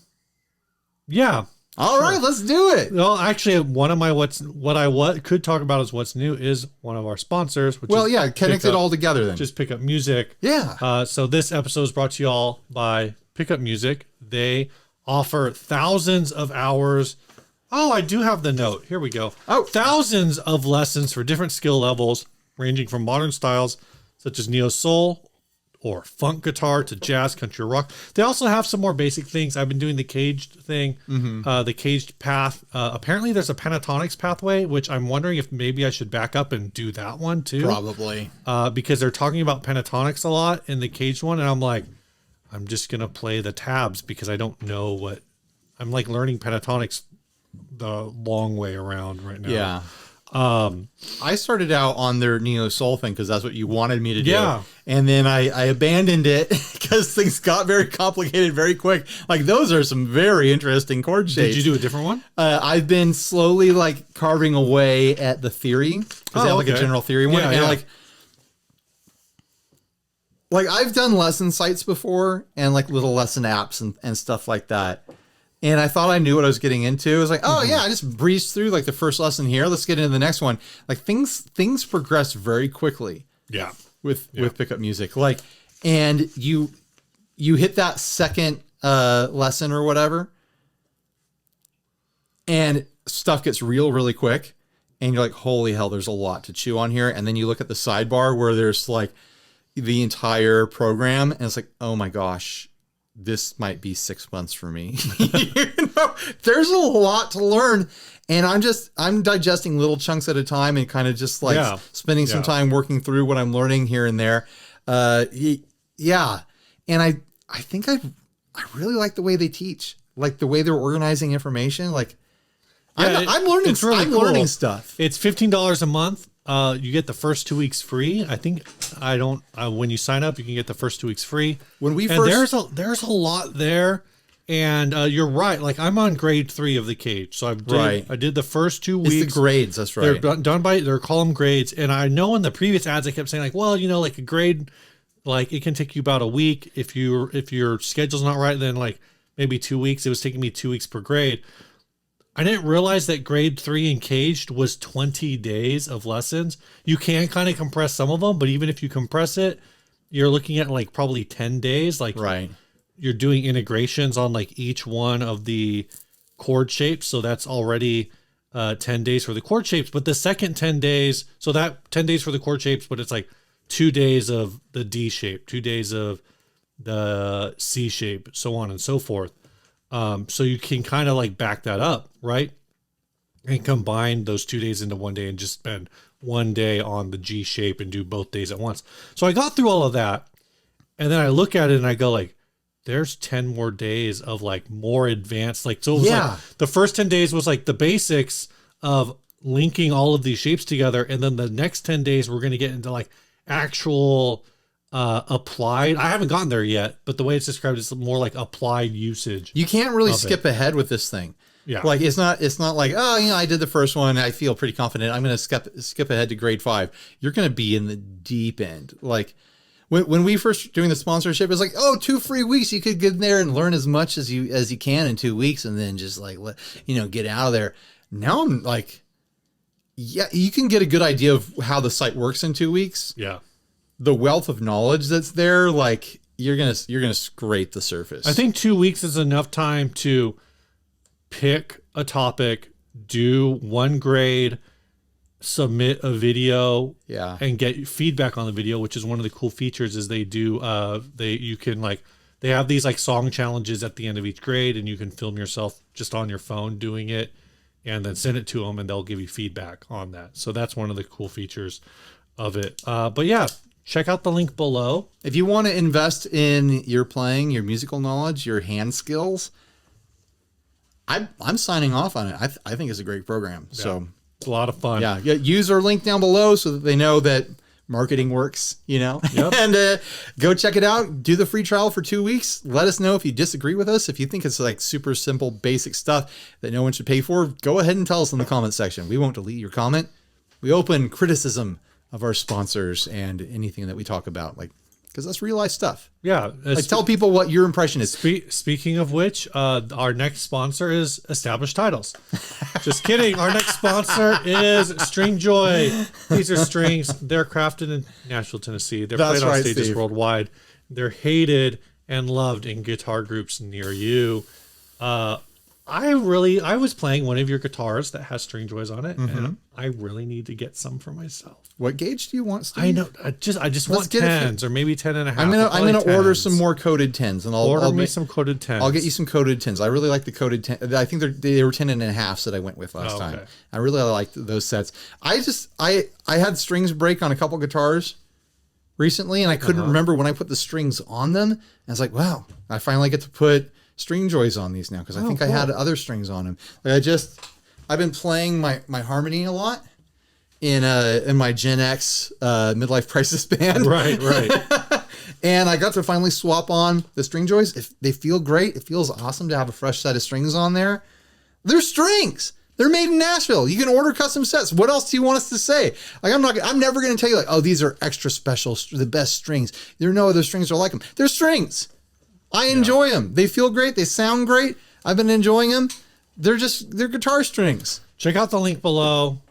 Speaker 1: All right, let's do it.
Speaker 2: Well, actually, one of my what could talk about is what's new is one of our sponsors. Which
Speaker 1: connect it all together then.
Speaker 2: Just Pick Up Music.
Speaker 1: Yeah.
Speaker 2: So this episode is brought to you all by Pick Up Music. They offer thousands of hours. Oh, I do have the note. Here we go.
Speaker 1: Oh,
Speaker 2: thousands of lessons for different skill levels, ranging from modern styles such as neo soul or funk guitar to jazz, country, rock. They also have some more basic things. I've been doing the caged thing, the caged path. Apparently, there's a pentatonics pathway, which I'm wondering if maybe I should back up and do that one too.
Speaker 1: Probably.
Speaker 2: Because they're talking about pentatonics a lot in the caged one, and I'm like, I'm just gonna play the tabs because I don't know what. I'm like learning pentatonics the long way around right now.
Speaker 1: Yeah. I started out on their neo soul thing because that's what you wanted me to do.
Speaker 2: Yeah.
Speaker 1: And then I abandoned it because things got very complicated very quick. Like those are some very interesting chord shapes.
Speaker 2: Did you do a different one?
Speaker 1: I've been slowly like carving away at the theory. Because they have like a general theory one.
Speaker 2: Yeah,
Speaker 1: and like I've done lesson sites before and like little lesson apps and stuff like that. And I thought I knew what I was getting into. I was like, oh yeah, I just breezed through like the first lesson here. Let's get into the next one. Like things progress very quickly.
Speaker 2: Yeah.
Speaker 1: With Pickup Music. Like, and you hit that second lesson or whatever, and stuff gets real really quick. And you're like, holy hell, there's a lot to chew on here. And then you look at the sidebar where there's like the entire program, and it's like, oh my gosh, this might be 6 months for me. There's a lot to learn, and I'm digesting little chunks at a time and kind of just like spending some time working through what I'm learning here and there. Yeah. And I think I really like the way they teach, like the way they're organizing information. Like I'm learning, it's really cool. Learning stuff.
Speaker 2: It's $15 a month. You get the first 2 weeks free. I think when you sign up, you can get the first 2 weeks free. There's a lot there, and you're right. Like I'm on grade 3 of the cage, so I did the first 2 weeks.
Speaker 1: It's the grades, that's right.
Speaker 2: They're done by their column grades, and I know in the previous ads I kept saying like, well, like a grade, like it can take you about a week if your schedule's not right. Then like maybe 2 weeks. It was taking me 2 weeks per grade. I didn't realize that grade 3 in caged was 20 days of lessons. You can kind of compress some of them, but even if you compress it, you're looking at like probably 10 days. Like you're doing integrations on like each one of the chord shapes. So that's already 10 days for the chord shapes. But the second 10 days, so that 10 days for the chord shapes, but it's like 2 days of the D shape, 2 days of the C shape, so on and so forth. So you can kind of like back that up, right? And combine those 2 days into 1 day and just spend 1 day on the G shape and do both days at once. So I got through all of that, and then I look at it and I go like, there's 10 more days of like more advanced, like, so it was like the first 10 days was like the basics of linking all of these shapes together. And then the next 10 days, we're going to get into like actual applied. I haven't gotten there yet, but the way it's described is more like applied usage.
Speaker 1: You can't really skip ahead with this thing.
Speaker 2: Yeah.
Speaker 1: Like it's not like, oh, I did the first one. I feel pretty confident. I'm going to skip ahead to grade 5. You're going to be in the deep end. Like when we first doing the sponsorship, it was like, oh, 2 free weeks. You could get in there and learn as much as you can in 2 weeks and then just like, get out of there. Now I'm like, yeah, you can get a good idea of how the site works in 2 weeks.
Speaker 2: Yeah.
Speaker 1: The wealth of knowledge that's there, like you're going to scrape the surface.
Speaker 2: I think 2 weeks is enough time to pick a topic, do 1 grade, submit a video, and get feedback on the video, which is one of the cool features is they have these like song challenges at the end of each grade, and you can film yourself just on your phone doing it and then send it to them and they'll give you feedback on that. So that's one of the cool features of it. But yeah, check out the link below.
Speaker 1: If you want to invest in your playing, your musical knowledge, your hand skills, I'm signing off on it. I think it's a great program. Yeah. So
Speaker 2: it's a lot of fun.
Speaker 1: Yeah. Use our link down below so that they know that marketing works, Yep. And go check it out. Do the free trial for 2 weeks. Let us know if you disagree with us. If you think it's like super simple, basic stuff that no one should pay for, go ahead and tell us in the comment section. We won't delete your comment. We open criticism of our sponsors and anything that we talk about, like, because that's real life stuff.
Speaker 2: Yeah.
Speaker 1: Like, tell people what your impression is.
Speaker 2: Speaking of which, our next sponsor is Established Titles. Just kidding. Our next sponsor is String Joy. These are strings. They're crafted in Nashville, Tennessee. They're played on stages worldwide. They're hated and loved in guitar groups near you. I was playing one of your guitars that has String Joys on it, and I really need to get some for myself.
Speaker 1: What gauge do you want, Steve?
Speaker 2: I know. I just want 10s or maybe 10 and a half.
Speaker 1: I'm gonna order some more coated 10s, and I'll
Speaker 2: make some coated 10s.
Speaker 1: I'll get you some coated 10s. I really like the coated 10. I think they were 10 and a halves that I went with last time. I really liked those sets. I had strings break on a couple guitars recently, and I couldn't remember when I put the strings on them. And I was like, wow, I finally get to put String Joys on these now, because I think I had other strings on them. Like I've been playing my harmony a lot in my Gen X midlife crisis band.
Speaker 2: Right.
Speaker 1: And I got to finally swap on the String Joys. They feel great. It feels awesome to have a fresh set of strings on there. They're strings. They're made in Nashville. You can order custom sets. What else do you want us to say? Like, I'm never going to tell you like, oh, these are extra special, the best strings. There are no other strings are like them. They're strings. I enjoy them. They feel great. They sound great. I've been enjoying them. They're guitar strings.
Speaker 2: Check out the link below.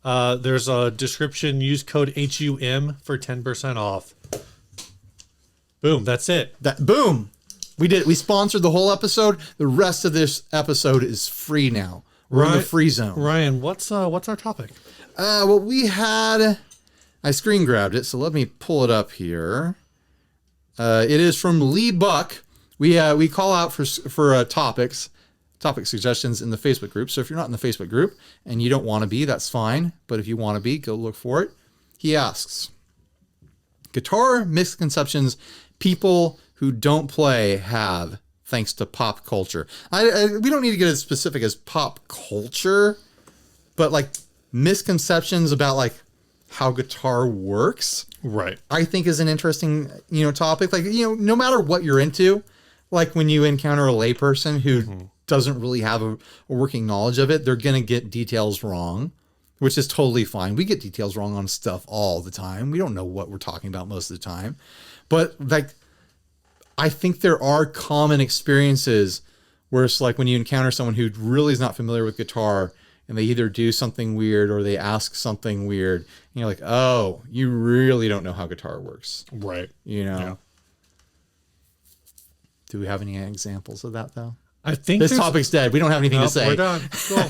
Speaker 2: There's a description. Use code HUM for 10% off. Boom. That's it.
Speaker 1: Boom. We did it. We sponsored the whole episode. The rest of this episode is free now. We're in the free zone.
Speaker 2: Ryan, what's our topic?
Speaker 1: Well, we had, I screen grabbed it, so let me pull it up here. It is from Lee Buck. We call out for topic suggestions in the Facebook group. So if you're not in the Facebook group and you don't want to be, that's fine. But if you want to be, go look for it. He asks, guitar misconceptions people who don't play have thanks to pop culture. We don't need to get as specific as pop culture, but like misconceptions about like how guitar works.
Speaker 2: Right.
Speaker 1: I think is an interesting, topic. Like, no matter what you're into, like when you encounter a layperson who doesn't really have a working knowledge of it, they're going to get details wrong, which is totally fine. We get details wrong on stuff all the time. We don't know what we're talking about most of the time. But like, I think there are common experiences where it's like when you encounter someone who really is not familiar with guitar and they either do something weird or they ask something weird, and you're like, oh, you really don't know how guitar works.
Speaker 2: Right.
Speaker 1: Yeah. Do we have any examples of that, though?
Speaker 2: I think
Speaker 1: this topic's dead. We don't have anything to say.
Speaker 2: We're done. Cool.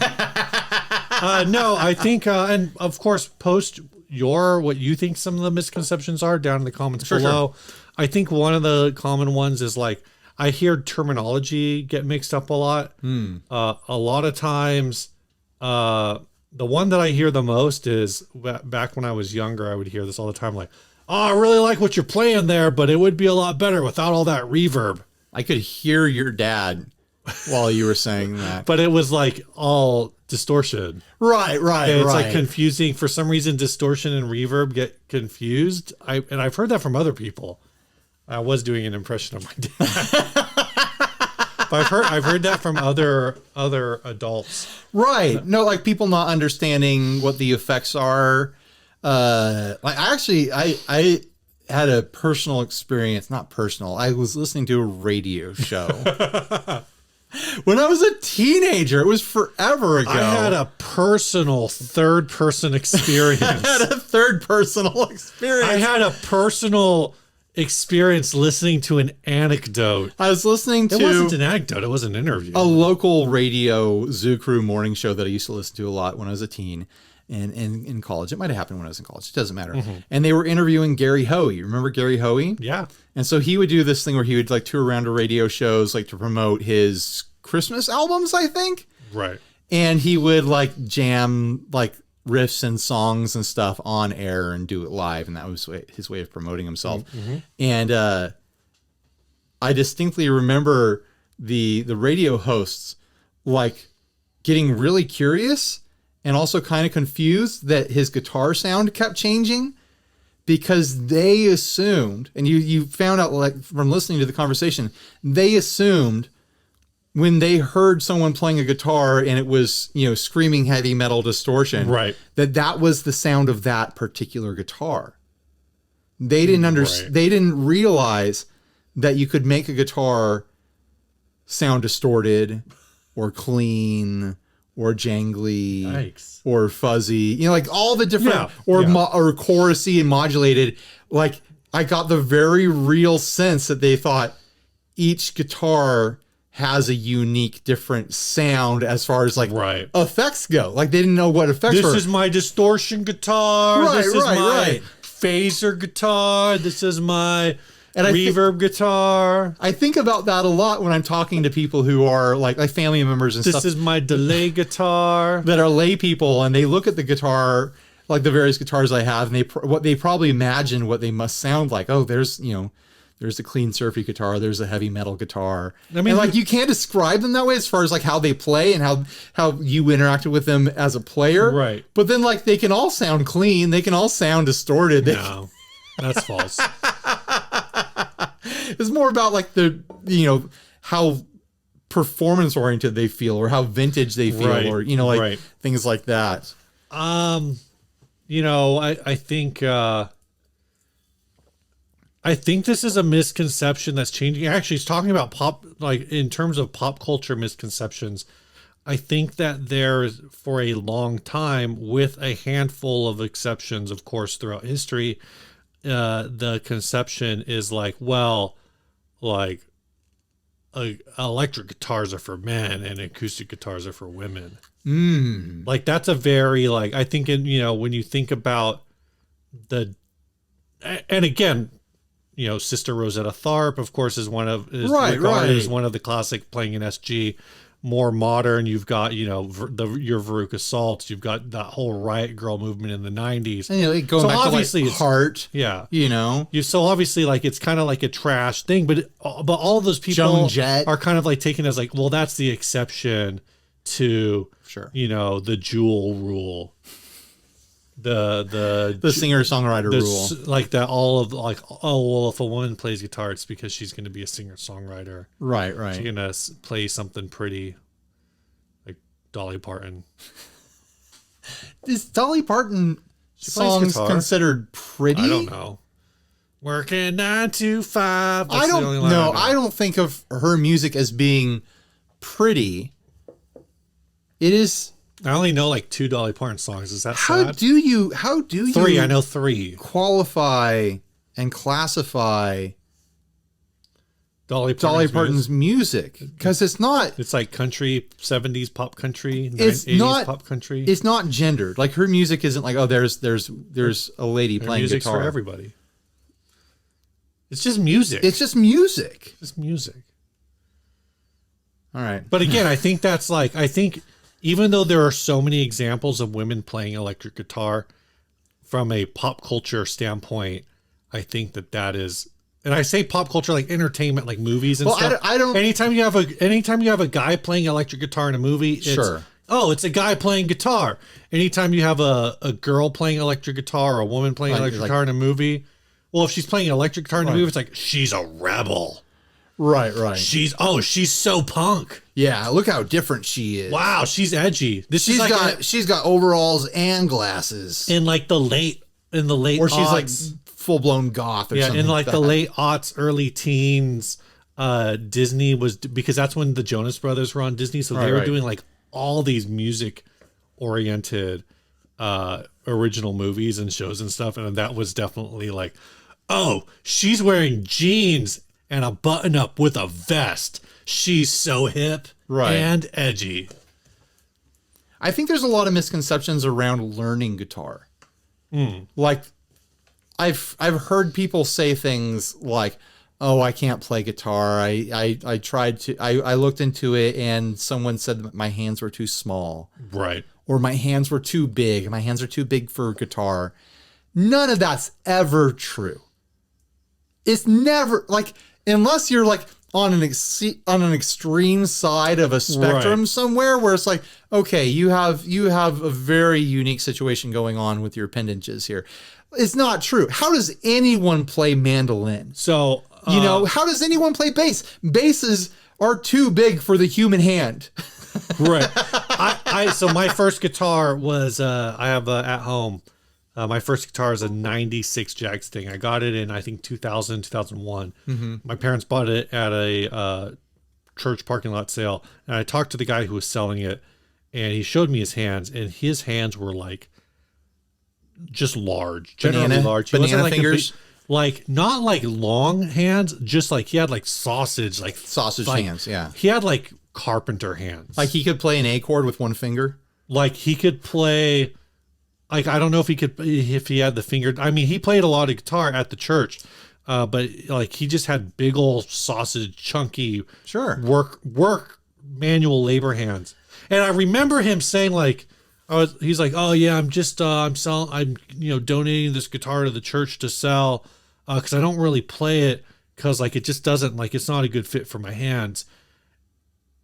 Speaker 2: No, I think, and of course, post what you think some of the misconceptions are down in the comments below. Sure. I think one of the common ones is like, I hear terminology get mixed up a lot. A lot of times, the one that I hear the most is back when I was younger, I would hear this all the time. Like, oh, I really like what you're playing there, but it would be a lot better without all that reverb.
Speaker 1: I could hear your dad while you were saying that.
Speaker 2: but it was like all distortion.
Speaker 1: Right.
Speaker 2: And it's like confusing. For some reason, distortion and reverb get confused. And I've heard that from other people. I was doing an impression of my dad. But I've heard that from other adults.
Speaker 1: Right. No, like people not understanding what the effects are. I had a personal experience, not personal. I was listening to a radio show when I was a teenager. It was forever ago.
Speaker 2: I had a personal third-person experience.
Speaker 1: I had a third-personal experience.
Speaker 2: I had a personal experience listening to an anecdote.
Speaker 1: I was listening to...
Speaker 2: It wasn't an anecdote. It was an interview.
Speaker 1: A local radio Zoo Crew morning show that I used to listen to a lot when I was a teen and in college. It might have happened when I was in college. It doesn't matter. Mm-hmm. And they were interviewing Gary Hoey. Remember Gary Hoey?
Speaker 2: Yeah.
Speaker 1: And so he would do this thing where he would like tour around to radio shows like to promote his Christmas albums, I think.
Speaker 2: Right.
Speaker 1: And he would like jam like riffs and songs and stuff on air and do it live, and that was his way of promoting himself. Mm-hmm. And I distinctly remember the radio hosts like getting really curious and also kind of confused that his guitar sound kept changing, because they assumed, and you found out like from listening to the conversation, they assumed when they heard someone playing a guitar and it was, screaming heavy metal distortion,
Speaker 2: right,
Speaker 1: that was the sound of that particular guitar. They didn't understand. They didn't realize that you could make a guitar sound distorted or clean or jangly.
Speaker 2: Yikes.
Speaker 1: Or fuzzy, like all the different, or chorusy and modulated. Like I got the very real sense that they thought each guitar has a unique different sound as far as like effects go. Like they didn't know what effects were.
Speaker 2: This is my distortion guitar.
Speaker 1: Right,
Speaker 2: this is my phaser guitar. This is my reverb guitar.
Speaker 1: I think about that a lot when I'm talking to people who are like family members and stuff.
Speaker 2: This is my delay guitar.
Speaker 1: That are lay people, and they look at the guitar, like the various guitars I have, and what they probably imagine what they must sound like. Oh, there's a clean surfy guitar. There's a heavy metal guitar. I mean, and like you can't describe them that way as far as like how they play and how you interacted with them as a player.
Speaker 2: Right.
Speaker 1: But then like they can all sound clean. They can all sound distorted.
Speaker 2: No, that's false.
Speaker 1: It's more about like the, how performance oriented they feel or how vintage they feel or, things like that.
Speaker 2: I think this is a misconception that's changing. Actually, it's talking about pop, like in terms of pop culture misconceptions. I think that there's, for a long time, with a handful of exceptions, of course, throughout history, the conception is like, well, like electric guitars are for men and acoustic guitars are for women. Like that's a very I think when you think about and again, Sister Rosetta Tharpe, of course, is regarded as one of the classic playing in SG. More modern, you've got your Veruca Salts, you've got that whole Riot Girl movement in the 90s,
Speaker 1: and going back to like Heart,
Speaker 2: so obviously like it's kind of like a trash thing, but all those people are kind of like taken as like, well, that's the exception to the Jewel rule, the
Speaker 1: singer-songwriter rule,
Speaker 2: like that, all of like, oh well, if a woman plays guitar, it's because she's going to be a singer-songwriter, right, she's going to play something pretty, like Dolly Parton.
Speaker 1: Is Dolly Parton songs considered pretty?
Speaker 2: I don't know. Working 9 to 5.
Speaker 1: I don't know. I don't think of her music as being pretty. It is.
Speaker 2: I only know like 2 Dolly Parton songs. Is that
Speaker 1: how
Speaker 2: sad?
Speaker 1: do you
Speaker 2: 3? I know 3.
Speaker 1: Qualify and classify
Speaker 2: Dolly
Speaker 1: Parton's music, because it's not.
Speaker 2: It's like country, 70s pop country,
Speaker 1: it's
Speaker 2: 80s
Speaker 1: not
Speaker 2: pop country.
Speaker 1: It's not gendered. Like her music isn't like, oh, there's a lady playing
Speaker 2: music's
Speaker 1: guitar.
Speaker 2: For everybody. It's just music.
Speaker 1: It's just music.
Speaker 2: Just music.
Speaker 1: All right.
Speaker 2: But again, I think even though there are so many examples of women playing electric guitar, from a pop culture standpoint, I think that is and I say pop culture like entertainment, like movies and stuff.
Speaker 1: I don't.
Speaker 2: Anytime you have a guy playing electric guitar in a movie, it's a guy playing guitar. Anytime you have a girl playing electric guitar or a woman playing electric guitar in a movie, well, if she's playing electric guitar in a movie, it's like she's a rebel.
Speaker 1: Right.
Speaker 2: She's so punk.
Speaker 1: Yeah, look how different she is.
Speaker 2: Wow, she's edgy.
Speaker 1: She's got overalls and glasses.
Speaker 2: In like the late
Speaker 1: or she's
Speaker 2: aughts.
Speaker 1: like full blown goth or something.
Speaker 2: In like the late aughts, early teens, Disney was, because that's when the Jonas Brothers were on Disney, so they were doing like all these music oriented original movies and shows and stuff, and that was definitely like, oh, she's wearing jeans and a button up with a vest. She's so hip and edgy.
Speaker 1: I think there's a lot of misconceptions around learning guitar. Like I've heard people say things like, oh, I can't play guitar. I tried to, I looked into it and someone said that my hands were too small.
Speaker 2: Right.
Speaker 1: Or my hands were too big. My hands are too big for guitar. None of that's ever true. It's never like, unless you're like on an extreme side of a spectrum somewhere where it's like, okay, you have a very unique situation going on with your appendages here. It's not true. How does anyone play mandolin?
Speaker 2: So,
Speaker 1: how does anyone play bass? Basses are too big for the human hand.
Speaker 2: Right. So my first guitar was, I have at home, my first guitar is a 96 Jag Sting. I got it in, I think, 2000, 2001. My parents bought it at a church parking lot sale. And I talked to the guy who was selling it, and he showed me his hands, and his hands were like just large, generally large. He
Speaker 1: banana
Speaker 2: like
Speaker 1: fingers?
Speaker 2: Not like long hands, just like he had like sausage
Speaker 1: hands. Yeah.
Speaker 2: He had like carpenter hands.
Speaker 1: Like he could play an A chord with one finger.
Speaker 2: Like he could play, like, I don't know if he had the finger. I mean, he played a lot of guitar at the church, but like he just had big old sausage, chunky, work manual labor hands. And I remember him saying like, he's like, oh yeah, I'm donating this guitar to the church to sell, because I don't really play it because like it just doesn't, like, it's not a good fit for my hands.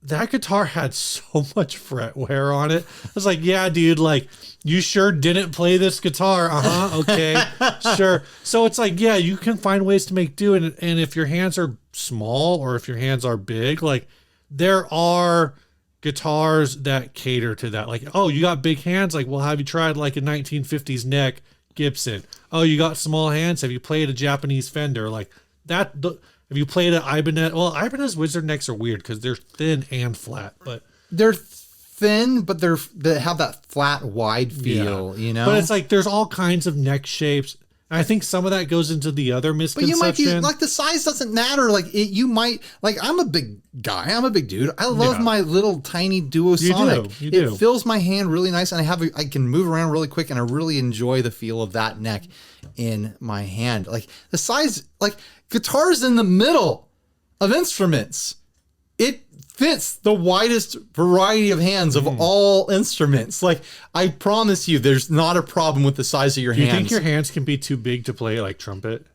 Speaker 2: That guitar had so much fret wear on it. I was like, yeah, dude, like, you sure didn't play this guitar. Okay, sure. So it's like, yeah, you can find ways to make do. And if your hands are small or if your hands are big, like, there are guitars that cater to that. Like, oh, you got big hands? Like, well, have you tried like a 1950s neck Gibson? Oh, you got small hands? Have you played a Japanese Fender? Like that. Have you played an Ibanez? Well, Ibanez Wizard necks are weird because they're thin and flat, but
Speaker 1: they're thin, but they have that flat, wide feel,
Speaker 2: But it's like there's all kinds of neck shapes. And I think some of that goes into the other misconception.
Speaker 1: But you might be like, the size doesn't matter. Like you might, like, I'm a big guy. I'm a big dude. I love my little tiny Duosonic.
Speaker 2: You do.
Speaker 1: It fills my hand really nice, and I can move around really quick, and I really enjoy the feel of that neck in my hand. Like the size, like guitars in the middle of instruments. It fits the widest variety of hands of all instruments. Like, I promise you, there's not a problem with the size of your hands.
Speaker 2: Do you think your hands can be too big to play like trumpet?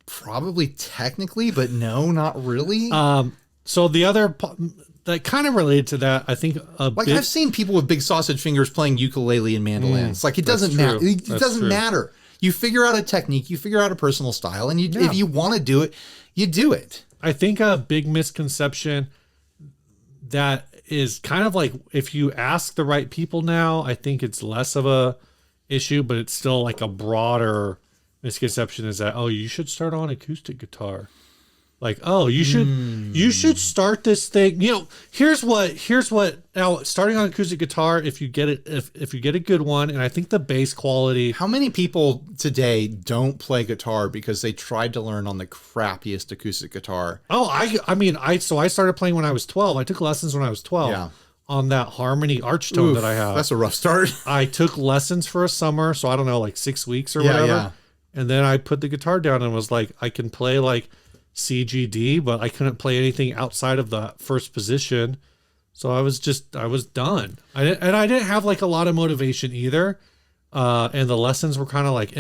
Speaker 1: Probably technically, but no, not really.
Speaker 2: So the other that kind of related to that, I think,
Speaker 1: I've seen people with big sausage fingers playing ukulele and mandolins. Like, it doesn't matter. It doesn't matter. You figure out a technique, you figure out a personal style, and if you want to do it, you do it.
Speaker 2: I think a big misconception that is kind of like, if you ask the right people now, I think it's less of a issue, but it's still like a broader misconception, is that, oh, you should start on acoustic guitar. Like, oh, you should start this thing. Here's what now, starting on acoustic guitar, if you get it, if you get a good one, and I think the bass quality.
Speaker 1: How many people today don't play guitar because they tried to learn on the crappiest acoustic guitar?
Speaker 2: Oh, I started playing when I was 12. I took lessons when I was 12 on that Harmony arch tone that I have.
Speaker 1: That's a rough start.
Speaker 2: I took lessons for a summer, so I don't know, like 6 weeks or whatever. Yeah. And then I put the guitar down and was like, I can play like CGD, but I couldn't play anything outside of the first position. So I was done. I didn't have like a lot of motivation either. And the lessons were kind of like,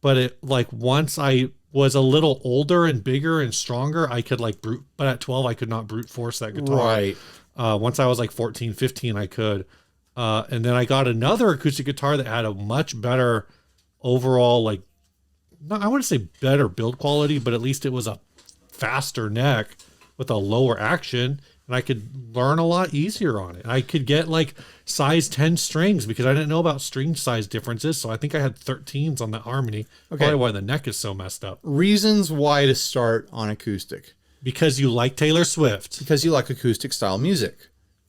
Speaker 2: but it, like, once I was a little older and bigger and stronger, I could like brute, but at 12, I could not brute force that guitar.
Speaker 1: Right.
Speaker 2: Once I was like 14, 15, I could. And then I got another acoustic guitar that had a much better overall, like, not, I wouldn't say better build quality, but at least it was a faster neck with a lower action. And I could learn a lot easier on it. I could get like size 10 strings because I didn't know about string size differences. So I think I had 13s on the Harmony. Okay. Probably why the neck is so messed up.
Speaker 1: Reasons why to start on acoustic.
Speaker 2: Because you like Taylor Swift.
Speaker 1: Because you like acoustic style music.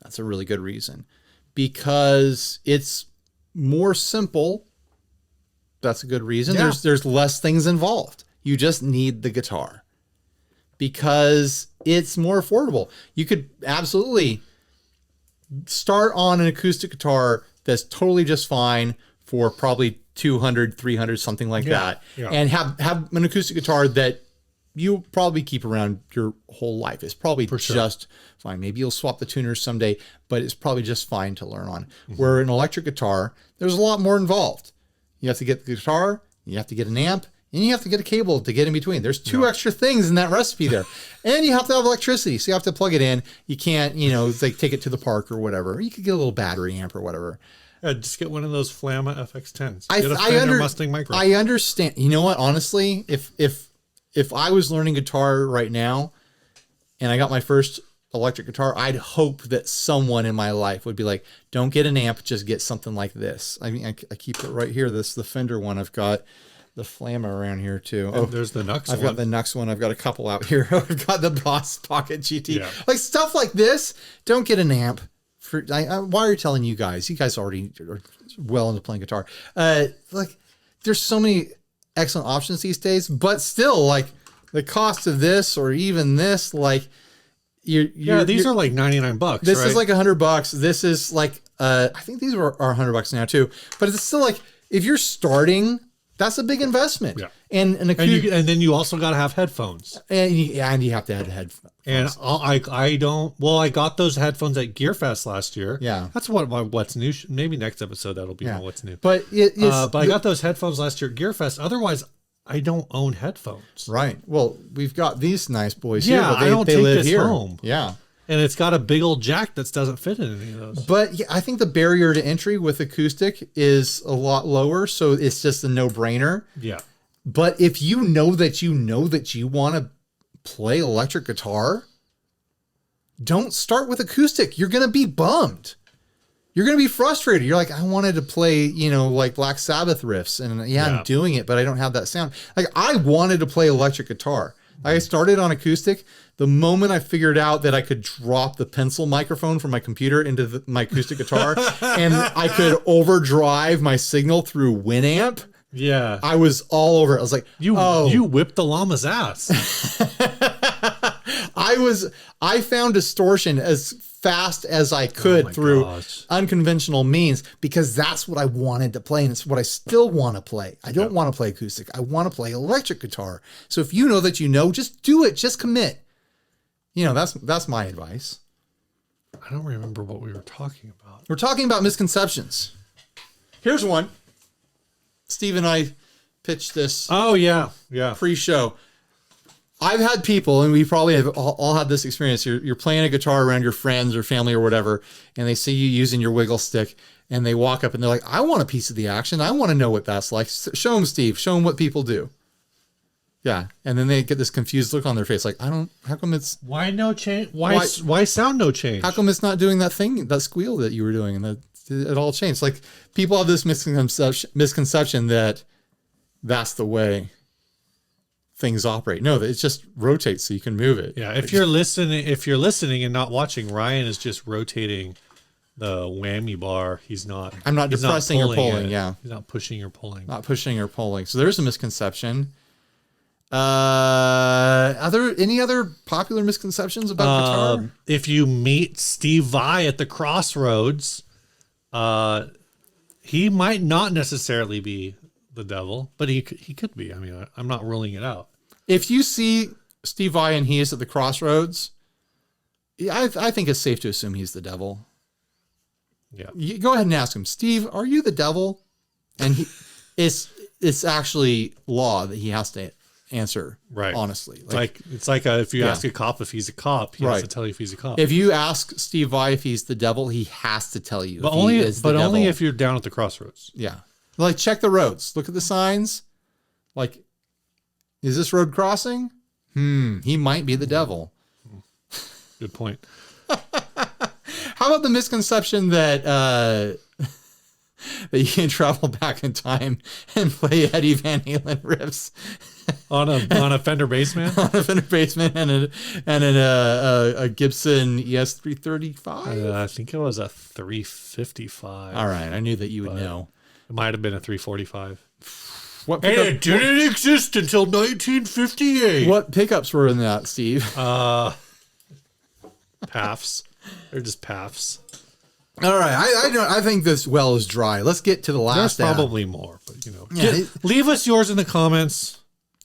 Speaker 1: That's a really good reason. Because it's more simple. That's a good reason.
Speaker 2: Yeah.
Speaker 1: There's less things involved. You just need the guitar. Because it's more affordable. You could absolutely start on an acoustic guitar that's totally just fine for probably 200, 300, something like that. Yeah. And have an acoustic guitar that you probably keep around your whole life. It's probably just fine. Maybe you'll swap the tuners someday, but it's probably just fine to learn on. Where an electric guitar, there's a lot more involved. You have to get the guitar, you have to get an amp, and you have to get a cable to get in between. There's two extra things in that recipe there. And you have to have electricity. So you have to plug it in. You can't, like take it to the park or whatever. You could get a little battery amp or whatever.
Speaker 2: Just get one of those Flamma FX10s. Get a Fender Mustang Micro.
Speaker 1: I understand. You know what? Honestly, if I was learning guitar right now and I got my first electric guitar, I'd hope that someone in my life would be like, don't get an amp, just get something like this. I mean, I keep it right here. This is the Fender one. I've got the Flamma around here too.
Speaker 2: Oh, there's the Nux one.
Speaker 1: I've got the Nux one. I've got a couple out here. I've got the Boss Pocket GT. Yeah. Like stuff like this. Don't get an amp. Why are you telling you guys? You guys already are well into playing guitar. Like there's so many excellent options these days, but still like the cost of this or even this, like
Speaker 2: these are like $99.
Speaker 1: This is like $100. This is like, I think these are $100 now too, but it's still like, if you're starting, that's a big investment. Yeah. And
Speaker 2: then you also got to have headphones.
Speaker 1: And you have to have headphones.
Speaker 2: And I got those headphones at GearFest last year.
Speaker 1: Yeah.
Speaker 2: That's what's new. Maybe next episode that'll be on what's new.
Speaker 1: But
Speaker 2: I got those headphones last year at GearFest. Otherwise, I don't own headphones.
Speaker 1: Right. Well, we've got these nice boys here.
Speaker 2: But I don't take this
Speaker 1: here.
Speaker 2: home.
Speaker 1: Yeah.
Speaker 2: And it's got a big old jack that doesn't fit in any of those.
Speaker 1: But yeah, I think the barrier to entry with acoustic is a lot lower, so it's just a no-brainer.
Speaker 2: Yeah.
Speaker 1: But if you know that you want to play electric guitar, don't start with acoustic. You're going to be bummed. You're going to be frustrated. You're like, I wanted to play, like Black Sabbath riffs, and I'm doing it, but I don't have that sound. Like I wanted to play electric guitar. I started on acoustic. The moment I figured out that I could drop the pencil microphone from my computer into my acoustic guitar and I could overdrive my signal through Winamp, I was all over it. I was like,
Speaker 2: you whipped the llama's ass.
Speaker 1: I found distortion as fast as I could through unconventional means because that's what I wanted to play and it's what I still want to play. I don't want to play acoustic. I want to play electric guitar. So if you know that just do it. Just commit. That's my advice.
Speaker 2: I don't remember what we were talking about.
Speaker 1: We're talking about misconceptions. Here's one. Steve and I pitched this.
Speaker 2: Oh, yeah.
Speaker 1: Pre-show. I've had people, and we probably have all had this experience. You're playing a guitar around your friends or family or whatever, and they see you using your wiggle stick, and they walk up and they're like, I want a piece of the action. I want to know what that's like. Show them, Steve. Show them what people do. Yeah. And then they get this confused look on their face. Like, how come it's...
Speaker 2: Why no change? Why sound no change?
Speaker 1: How come it's not doing that thing, that squeal that you were doing? And it all changed. Like, people have this misconception that that's the way things operate. No, it just rotates so you can move it.
Speaker 2: Yeah. If you're listening and not watching, Ryan is just rotating the whammy bar. I'm not depressing or pulling. Yeah. He's not pushing or pulling.
Speaker 1: Not pushing or pulling. So there's a misconception. Any other popular misconceptions about guitar?
Speaker 2: If you meet Steve Vai at the Crossroads, he might not necessarily be the devil, but he could be. I mean, I'm not ruling it out.
Speaker 1: If you see Steve Vai and he is at the Crossroads, I think it's safe to assume he's the devil.
Speaker 2: Yeah.
Speaker 1: You go ahead and ask him, Steve, are you the devil? And it's actually law that he has to answer.
Speaker 2: Right.
Speaker 1: Honestly.
Speaker 2: It's like if you ask a cop if he's a cop, he has to tell you if he's a cop.
Speaker 1: If you ask Steve Vai if he's the devil, he has to tell you.
Speaker 2: But
Speaker 1: if he is the devil.
Speaker 2: only if you're down at the crossroads.
Speaker 1: Yeah. Like, check the roads. Look at the signs. Like, is this road crossing? He might be the devil.
Speaker 2: Good point.
Speaker 1: How about the misconception that that you can travel back in time and play Eddie Van Halen riffs
Speaker 2: on a Fender Bassman?
Speaker 1: On a Fender Bassman and a Gibson ES335?
Speaker 2: I think it was a 355.
Speaker 1: All right, I knew that you would know.
Speaker 2: It might have been a 345.
Speaker 1: It
Speaker 2: didn't exist until 1958.
Speaker 1: What pickups were in that, Steve?
Speaker 2: Paths. They're just paths.
Speaker 1: All right, I think this well is dry. Let's get to the last.
Speaker 2: There's probably more, but leave us yours in the comments.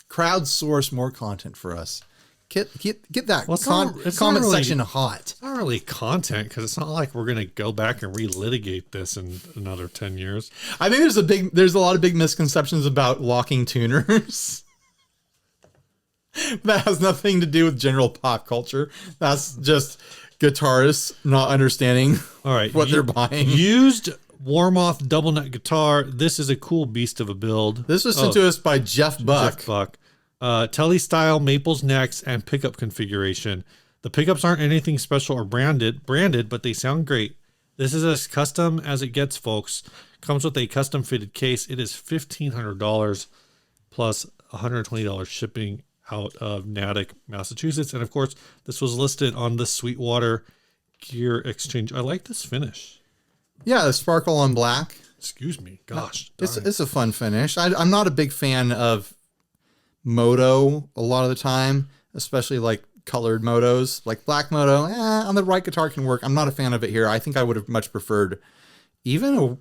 Speaker 1: Crowdsource more content for us. Get that comment
Speaker 2: really,
Speaker 1: section hot.
Speaker 2: It's not really content because it's not like we're gonna go back and relitigate this in another 10 years.
Speaker 1: I think there's a lot of big misconceptions about locking tuners. That has nothing to do with general pop culture. That's just guitarists not understanding what they're buying.
Speaker 2: Used Warmoth double neck guitar. This is a cool beast of a build.
Speaker 1: This was sent to us by Jeff Buck.
Speaker 2: Telly style Maples necks and pickup configuration. The pickups aren't anything special or branded, but they sound great. This is as custom as it gets, folks. Comes with a custom fitted case. It is $1,500 plus $120 shipping out of Natick, Massachusetts. And of course, this was listed on the Sweetwater Gear Exchange. I like this finish.
Speaker 1: Yeah, the sparkle on black.
Speaker 2: Excuse me. Gosh.
Speaker 1: It's a fun finish. I'm not a big fan of moto a lot of the time, especially like colored motos. Like black moto, on the right guitar can work. I'm not a fan of it here. I think I would have much preferred even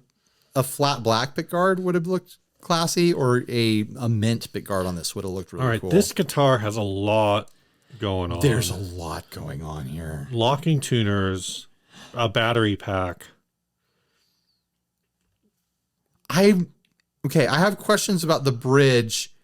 Speaker 1: a flat black pickguard would have looked classy, or a mint pickguard on this would have looked really cool.
Speaker 2: This guitar has a lot going on.
Speaker 1: There's a lot going on here.
Speaker 2: Locking tuners, a battery pack.
Speaker 1: I have questions about the bridge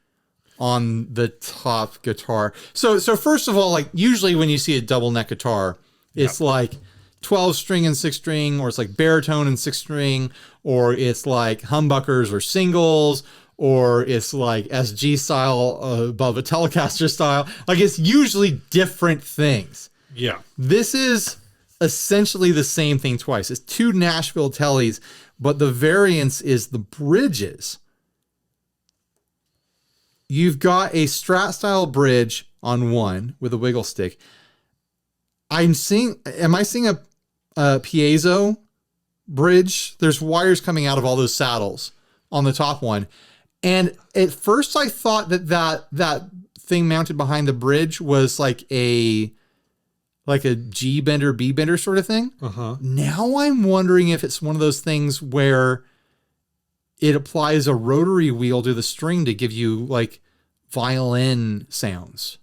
Speaker 1: on the top guitar. So first of all, like usually when you see a double neck guitar, it's like 12 string and 6 string, or it's like baritone and 6 string, or it's like humbuckers or singles, or it's like SG style above a Telecaster style. Like it's usually different things.
Speaker 2: Yeah.
Speaker 1: This is essentially the same thing twice. It's 2 Nashville Tellys, but the variance is the bridges. You've got a Strat style bridge on one with a wiggle stick. Am I seeing a piezo bridge? There's wires coming out of all those saddles on the top one. And at first I thought that thing mounted behind the bridge was like a G bender, B bender sort of thing. Now I'm wondering if it's one of those things where it applies a rotary wheel to the string to give you like violin sounds.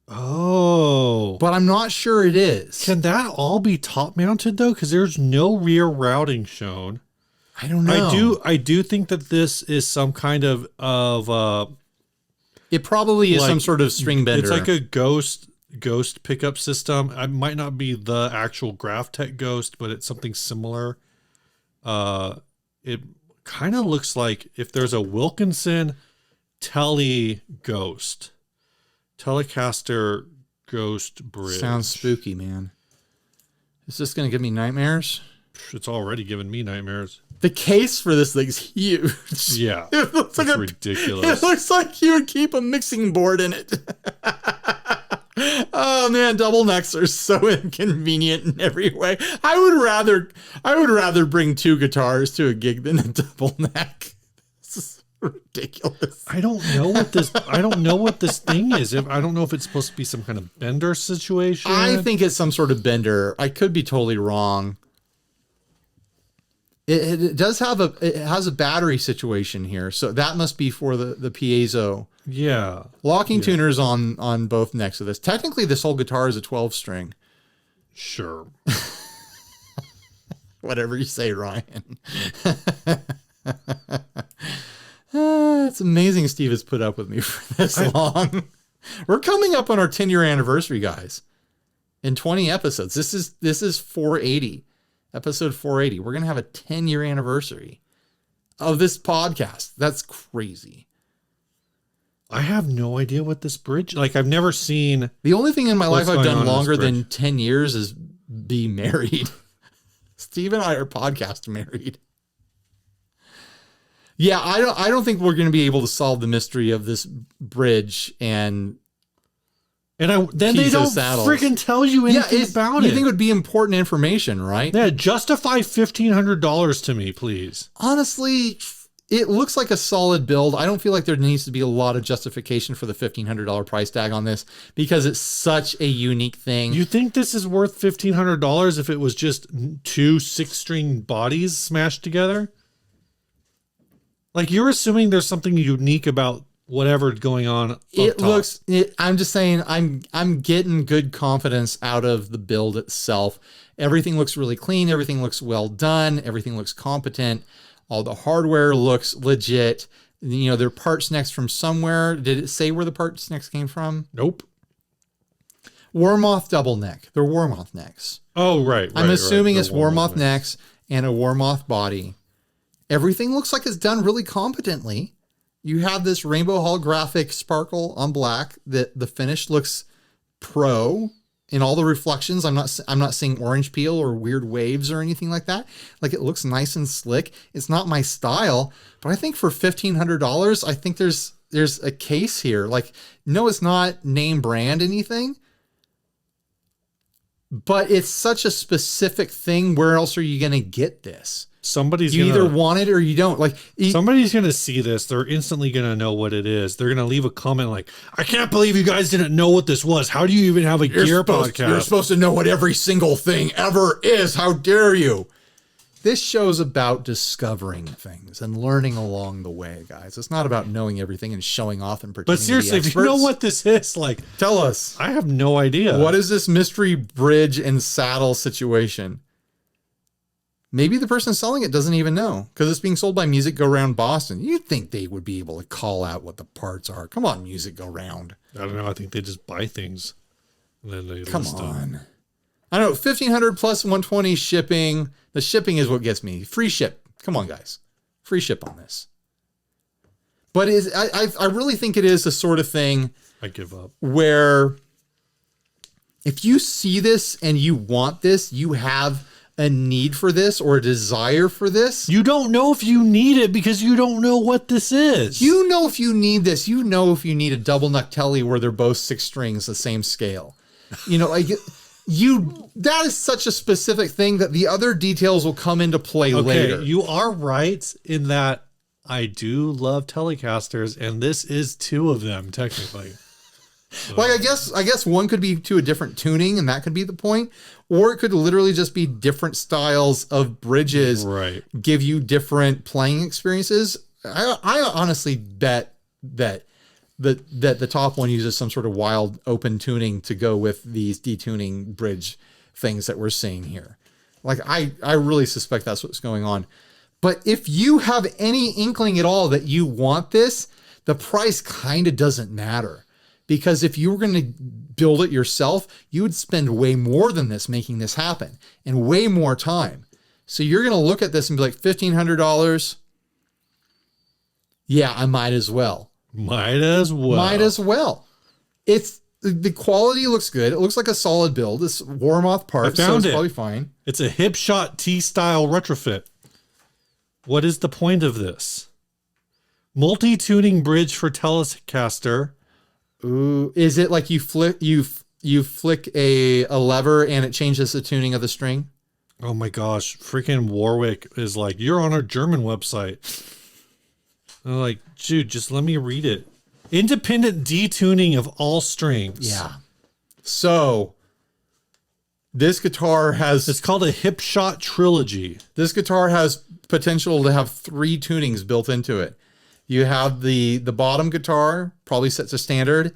Speaker 2: Oh.
Speaker 1: But I'm not sure it is.
Speaker 2: Can that all be top mounted though? Because there's no rear routing shown.
Speaker 1: I don't know.
Speaker 2: I do think that this is some kind of
Speaker 1: it probably is like, some sort of string bender.
Speaker 2: It's like a ghost pickup system. It might not be the actual Graphtec Ghost, but it's something similar. It kind of looks like if there's a Wilkinson Telly Ghost, Telecaster Ghost bridge.
Speaker 1: Sounds spooky, man. Is this going to give me nightmares?
Speaker 2: It's already given me nightmares.
Speaker 1: The case for this thing's huge.
Speaker 2: Yeah.
Speaker 1: It looks like
Speaker 2: ridiculous.
Speaker 1: It looks like you would keep a mixing board in it. Oh man, double necks are so inconvenient in every way. I would rather bring 2 guitars to a gig than a double neck. This is ridiculous.
Speaker 2: I don't know what this thing is. I don't know if it's supposed to be some kind of bender situation.
Speaker 1: I think it's some sort of bender. I could be totally wrong. It has a battery situation here, so that must be for the piezo.
Speaker 2: Yeah.
Speaker 1: Locking tuners on both necks of this. Technically, this whole guitar is a 12 string.
Speaker 2: Sure.
Speaker 1: Whatever you say, Ryan. It's amazing Steve has put up with me for this long. We're coming up on our 10-year anniversary, guys. In 20 episodes. This is 480. Episode 480. We're going to have a 10-year anniversary of this podcast. That's crazy.
Speaker 2: I have no idea what this bridge, like I've never seen.
Speaker 1: The only thing in my life I've done longer
Speaker 2: bridge.
Speaker 1: than 10 years is be married. Steve and I are podcast married. Yeah, I don't think we're going to be able to solve the mystery of this bridge and
Speaker 2: then they don't freaking tell you anything about it.
Speaker 1: You think it would be important information, right?
Speaker 2: Yeah, justify $1,500 to me, please.
Speaker 1: Honestly, it looks like a solid build. I don't feel like there needs to be a lot of justification for the $1,500 price tag on this because it's such a unique thing.
Speaker 2: You think this is worth $1,500 if it was just 2 6-string bodies smashed together? Like, you're assuming there's something unique about whatever going on.
Speaker 1: I'm just saying I'm getting good confidence out of the build itself. Everything looks really clean. Everything looks well done. Everything looks competent. All the hardware looks legit. You know, there are parts next from somewhere. Did it say where the parts next came from?
Speaker 2: Nope.
Speaker 1: Warmoth double neck. They're Warmoth necks.
Speaker 2: Oh, right.
Speaker 1: I'm assuming it's Warmoth necks and a Warmoth body. Everything looks like it's done really competently. You have this rainbow holographic sparkle on black. The finish looks pro in all the reflections. I'm not seeing orange peel or weird waves or anything like that. Like, it looks nice and slick. It's not my style, but I think for $1,500, I think there's a case here. Like, no, it's not name brand anything, but it's such a specific thing. Where else are you going to get this? You either want it or you don't. Like,
Speaker 2: somebody's going to see this. They're instantly going to know what it is. They're going to leave a comment like, I can't believe you guys didn't know what this was. How do you even have a gear podcast?
Speaker 1: You're supposed to know what every single thing ever is. How dare you? This show's about discovering things and learning along the way, guys. It's not about knowing everything and showing off and pretending.
Speaker 2: But seriously, if you know what this is, like,
Speaker 1: tell us.
Speaker 2: I have no idea.
Speaker 1: What is this mystery bridge and saddle situation? Maybe the person selling it doesn't even know because it's being sold by Music Go Round Boston. You'd think they would be able to call out what the parts are. Come on, Music Go Round.
Speaker 2: I don't know. I think they just buy things. And then they
Speaker 1: Come on. I don't know. $1,500 plus $120 shipping. The shipping is what gets me. Free ship. Come on, guys. Free ship on this. But I really think it is the sort of thing.
Speaker 2: I give up.
Speaker 1: Where if you see this and you want this, you have a need for this or a desire for this.
Speaker 2: You don't know if you need it because you don't know what this is.
Speaker 1: You know if you need this. You know if you need a double noctelli where they're both 6 strings, the same scale. You know, like that is such a specific thing that the other details will come into play later.
Speaker 2: You are right in that I do love Telecasters, and this is 2 of them technically. So.
Speaker 1: Like, I guess one could be to a different tuning, and that could be the point. Or it could literally just be different styles of bridges,
Speaker 2: right?
Speaker 1: Give you different playing experiences. I honestly bet that the top one uses some sort of wild open tuning to go with these detuning bridge things that we're seeing here. Like, I really suspect that's what's going on. But if you have any inkling at all that you want this, the price kind of doesn't matter. Because if you were going to build it yourself, you would spend way more than this making this happen and way more time. So you're going to look at this and be like, $1,500? Yeah, I might as well.
Speaker 2: Might as well.
Speaker 1: It's the quality looks good. It looks like a solid build. It's Warmoth parts, so it's probably fine.
Speaker 2: It's a Hipshot T-style retrofit. What is the point of this? Multi-tuning bridge for Telecaster.
Speaker 1: Ooh, is it like you flick a lever and it changes the tuning of the string?
Speaker 2: Oh my gosh, freaking Warwick is like, you're on our German website. I'm like, dude, just let me read it. Independent detuning of all strings.
Speaker 1: Yeah. So this guitar has...
Speaker 2: It's called a Hipshot Trilogy.
Speaker 1: This guitar has potential to have 3 tunings built into it. You have the bottom guitar, probably set to standard.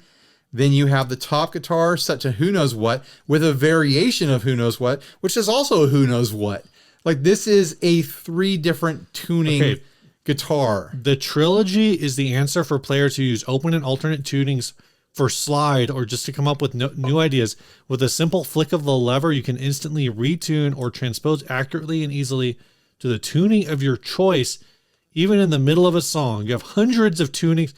Speaker 1: Then you have the top guitar set to who knows what, with a variation of who knows what, which is also a who knows what. Like, this is a 3 different tuning guitar.
Speaker 2: The Trilogy is the answer for players who use open and alternate tunings for slide or just to come up with new ideas. With a simple flick of the lever, you can instantly retune or transpose accurately and easily to the tuning of your choice, even in the middle of a song. You have hundreds of tunings.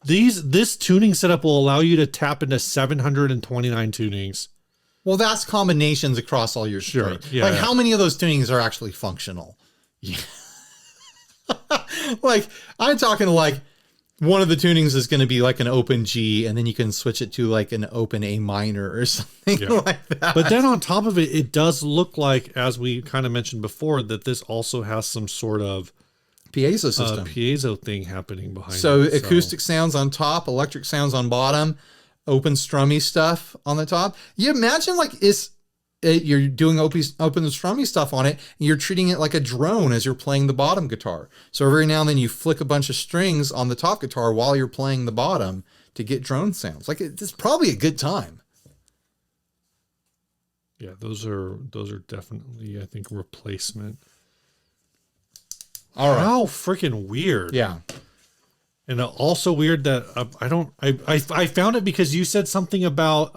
Speaker 2: This tuning setup will allow you to tap into 729 tunings.
Speaker 1: Well, that's combinations across all your strings.
Speaker 2: Yeah,
Speaker 1: like
Speaker 2: yeah.
Speaker 1: how many of those tunings are actually functional? Yeah. Like I'm talking like one of the tunings is going to be like an open G, and then you can switch it to like an open A minor or something like that.
Speaker 2: But then on top of it, it does look like, as we kind of mentioned before, that this also has some sort of
Speaker 1: piezo system.
Speaker 2: Piezo thing happening behind
Speaker 1: So
Speaker 2: it.
Speaker 1: acoustic sounds on top, electric sounds on bottom, open strummy stuff on the top. You imagine like you're doing open and strummy stuff on it, and you're treating it like a drone as you're playing the bottom guitar. So every now and then you flick a bunch of strings on the top guitar while you're playing the bottom to get drone sounds. Like it's probably a good time.
Speaker 2: Yeah, those are definitely, I think, replacement.
Speaker 1: All right.
Speaker 2: How freaking weird.
Speaker 1: Yeah.
Speaker 2: And also weird that I found it because you said something about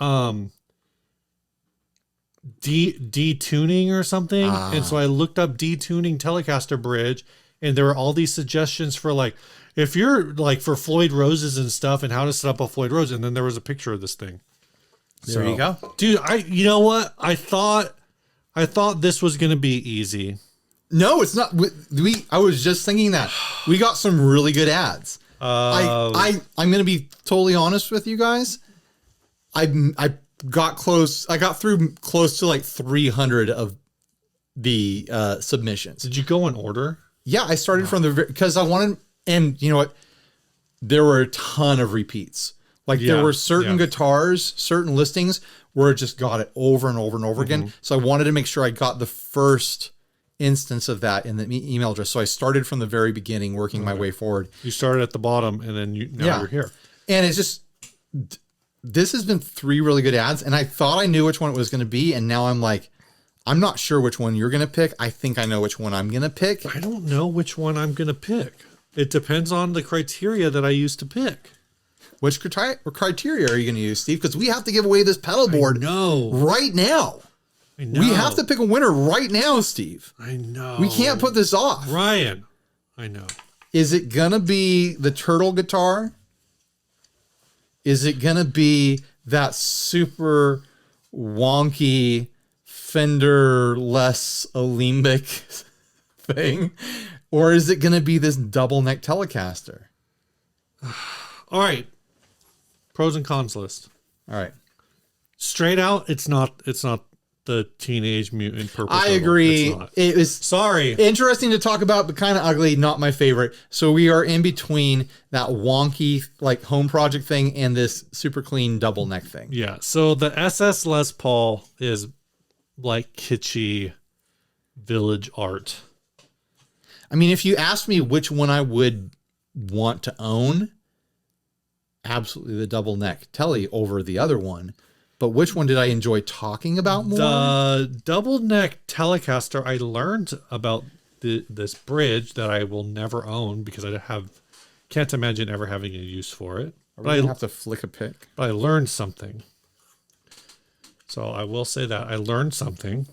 Speaker 2: detuning or something. And so I looked up detuning Telecaster bridge, and there were all these suggestions for like, if you're like for Floyd Roses and stuff and how to set up a Floyd Rose. And then there was a picture of this thing.
Speaker 1: There you go.
Speaker 2: Dude, you know what? I thought this was going to be easy.
Speaker 1: No, it's not. I was just thinking that we got some really good ads. I'm going to be totally honest with you guys. I got close. I got through close to like 300 of the submissions.
Speaker 2: Did you go in order?
Speaker 1: Yeah, I started from because I wanted, and you know what? There were a ton of repeats. Like there were certain guitars, certain listings where it just got it over and over and over again. So I wanted to make sure I got the first instance of that in the email address. So I started from the very beginning, working my way forward.
Speaker 2: You started at the bottom, and then now you're here.
Speaker 1: And it's just, this has been 3 really good ads, and I thought I knew which one it was going to be, and now I'm like, I'm not sure which one you're going to pick. I think I know which one I'm going to pick.
Speaker 2: I don't know which one I'm going to pick. It depends on the criteria that I use to pick.
Speaker 1: Which criteria are you going to use, Steve? Because we have to give away this pedal board right now.
Speaker 2: I know.
Speaker 1: We have to pick a winner right now, Steve.
Speaker 2: I know.
Speaker 1: We can't put this off.
Speaker 2: Ryan, I know.
Speaker 1: Is it going to be the turtle guitar? Is it going to be that super wonky Fender-less alembic thing? Or is it going to be this double neck Telecaster?
Speaker 2: All right. Pros and cons list.
Speaker 1: All right.
Speaker 2: Straight out, it's not the Teenage Mutant Purple.
Speaker 1: I agree. It was interesting to talk about, but kind of ugly. Not my favorite. So we are in between that wonky like home project thing and this super clean double neck thing.
Speaker 2: Yeah. So the SS Les Paul is like kitschy village art.
Speaker 1: I mean, if you asked me which one I would want to own, absolutely the double neck Telly over the other one. But which one did I enjoy talking about more?
Speaker 2: The double neck Telecaster, I learned about this bridge that I will never own because can't imagine ever having a use for it.
Speaker 1: But I have to flick a pick.
Speaker 2: But I learned something. So I will say that I learned something.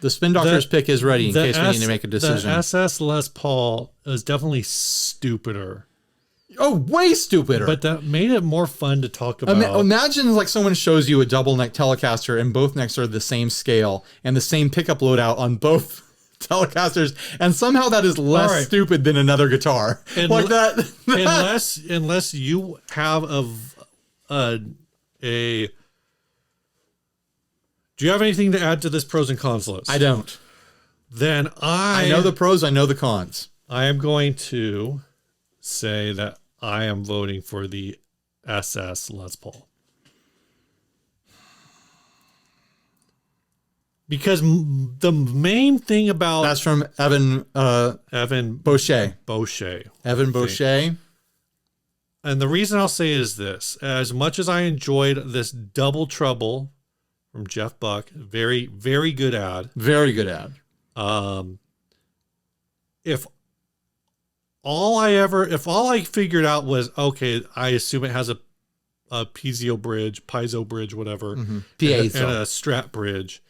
Speaker 1: The Spin Doctor's pick is ready in case we need to make a decision.
Speaker 2: The SS Les Paul is definitely stupider.
Speaker 1: Oh, way stupider.
Speaker 2: But that made it more fun to talk about.
Speaker 1: Imagine like someone shows you a double neck Telecaster and both necks are the same scale and the same pickup loadout on both Telecasters, and somehow that is less stupid than another guitar. Like that.
Speaker 2: unless you have do you have anything to add to this pros and cons list?
Speaker 1: I don't.
Speaker 2: Then
Speaker 1: I know the pros, I know the cons.
Speaker 2: I am going to say that I am voting for the SS Les Paul. Because the main thing about...
Speaker 1: That's from Evan Boucher. Evan Boucher.
Speaker 2: And the reason I'll say is this. As much as I enjoyed this Double Trouble from Jeff Buck, very, very good ad.
Speaker 1: Very good ad.
Speaker 2: If all I figured out was, okay, I assume it has a piezo bridge, whatever, and a Strat bridge,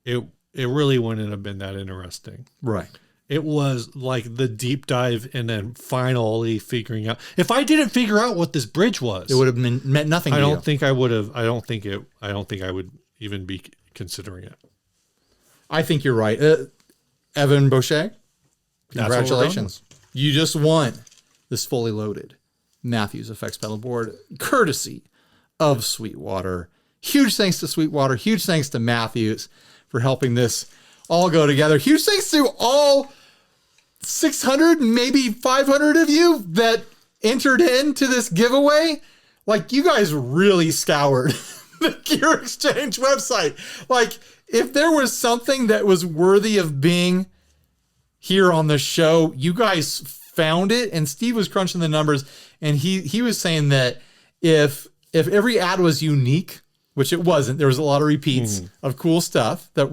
Speaker 2: it really wouldn't have been that interesting.
Speaker 1: Right.
Speaker 2: It was like the deep dive and then finally figuring out. If I didn't figure out what this bridge was,
Speaker 1: it would have meant nothing to you.
Speaker 2: I don't think I would even be considering it.
Speaker 1: I think you're right. Evan Boucher, congratulations. You just won this fully loaded Matthews Effects pedal board, courtesy of Sweetwater. Huge thanks to Sweetwater. Huge thanks to Matthews for helping this all go together. Huge thanks to all 600, maybe 500 of you that entered into this giveaway. Like, you guys really scoured the Gear Exchange website. Like, if there was something that was worthy of being here on the show, you guys found it. And Steve was crunching the numbers, and he was saying that if every ad was unique, which it wasn't, there was a lot of repeats of cool stuff that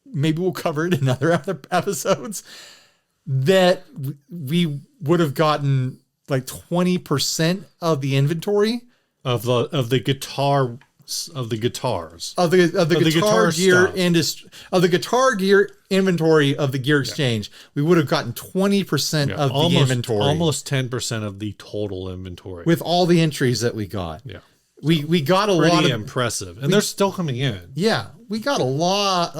Speaker 1: maybe we'll cover it in other episodes, that we would have gotten like 20% of the inventory
Speaker 2: of the guitars of the
Speaker 1: guitar gear industry, of the guitar gear inventory of the Gear Exchange. We would have gotten 20% of the inventory,
Speaker 2: almost 10% of the total inventory
Speaker 1: with all the entries that we got.
Speaker 2: Yeah,
Speaker 1: we got a lot of
Speaker 2: impressive, and they're still coming in.
Speaker 1: Yeah, we got a lot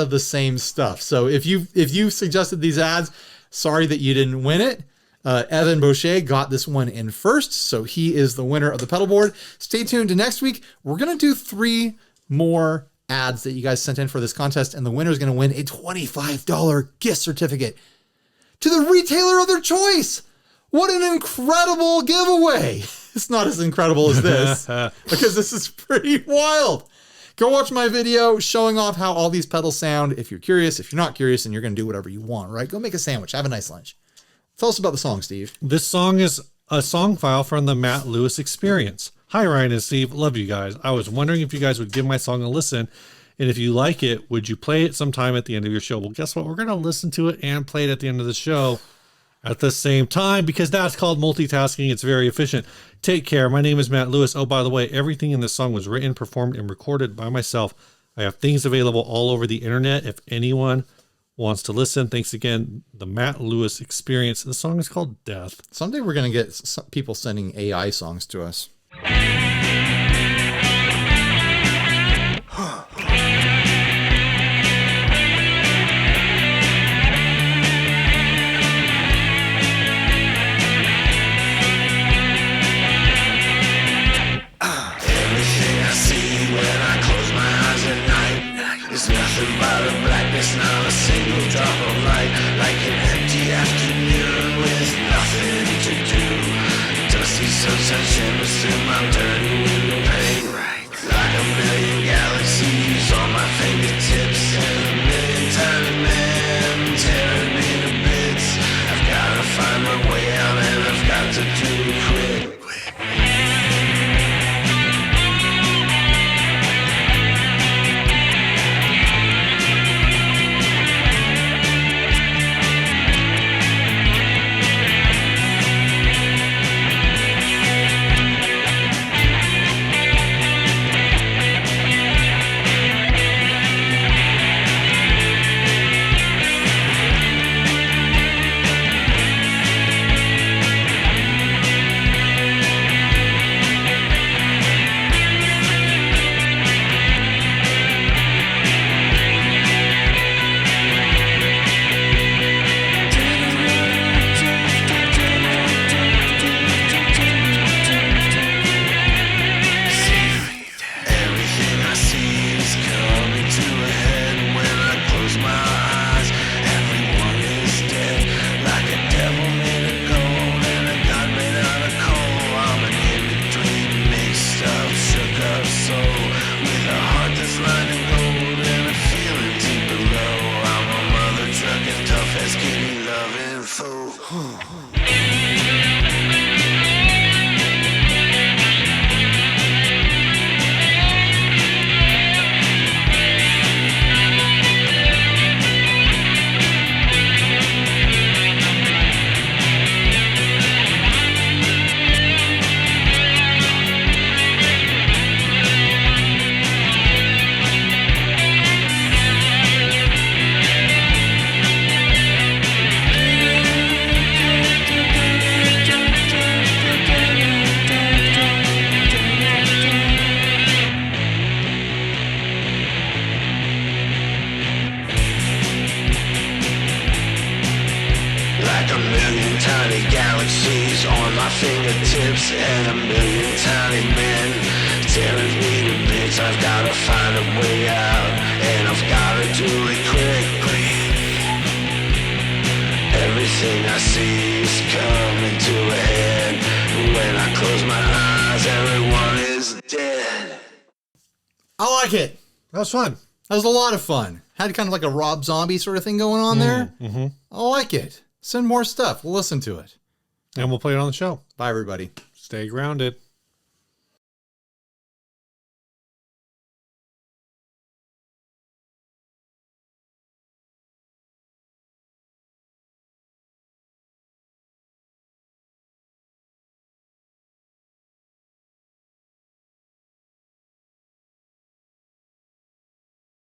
Speaker 1: of the same stuff. So if you suggested these ads, sorry that you didn't win it. Evan Boucher got this one in first, so he is the winner of the pedal board. Stay tuned to next week. We're going to do 3 more ads that you guys sent in for this contest, and the winner is going to win a $25 gift certificate to the retailer of their choice. What an incredible giveaway. It's not as incredible as this, because this is pretty wild. Go watch my video showing off how all these pedals sound. If you're curious, if you're not curious, and you're going to do whatever you want, right? Go make a sandwich. Have a nice lunch. Tell us about the song, Steve.
Speaker 2: This song is a song file from the Matt Lewis Experience. Hi, Ryan and Steve. Love you guys. I was wondering if you guys would give my song a listen, and if you like it, would you play it sometime at the end of your show? Well, guess what? We're going to listen to it and play it at the end of the show at the same time, because that's called multitasking. It's very efficient. Take care. My name is Matt Lewis. Oh, by the way, everything in this song was written, performed, and recorded by myself. I have things available all over the internet if anyone wants to listen. Thanks again, the Matt Lewis Experience. The song is called Death.
Speaker 1: Someday we're going to get some people sending AI songs to us.
Speaker 3: It's nothing but a blackness, not a single drop of light. Like an empty afternoon with nothing to do. Dusty sunshine shimmers through my dirty window pane. Like a million galaxies on my fingertips, and a million tiny men tearing me to bits. I've gotta find my way out, and I've got to do it quick. fingertips and a million tiny men tearing me to bits. I've gotta find a way out, and I've gotta do it quickly. Everything I see is coming to a head. When I close my eyes, everyone is dead.
Speaker 1: I like it.
Speaker 2: That was fun.
Speaker 1: That was a lot of fun. Had kind of like a Rob Zombie sort of thing going on there.
Speaker 2: Mm-hmm.
Speaker 1: I like it. Send more stuff. We'll listen to it.
Speaker 2: And we'll play it on the show.
Speaker 1: Bye, everybody.
Speaker 2: Stay grounded.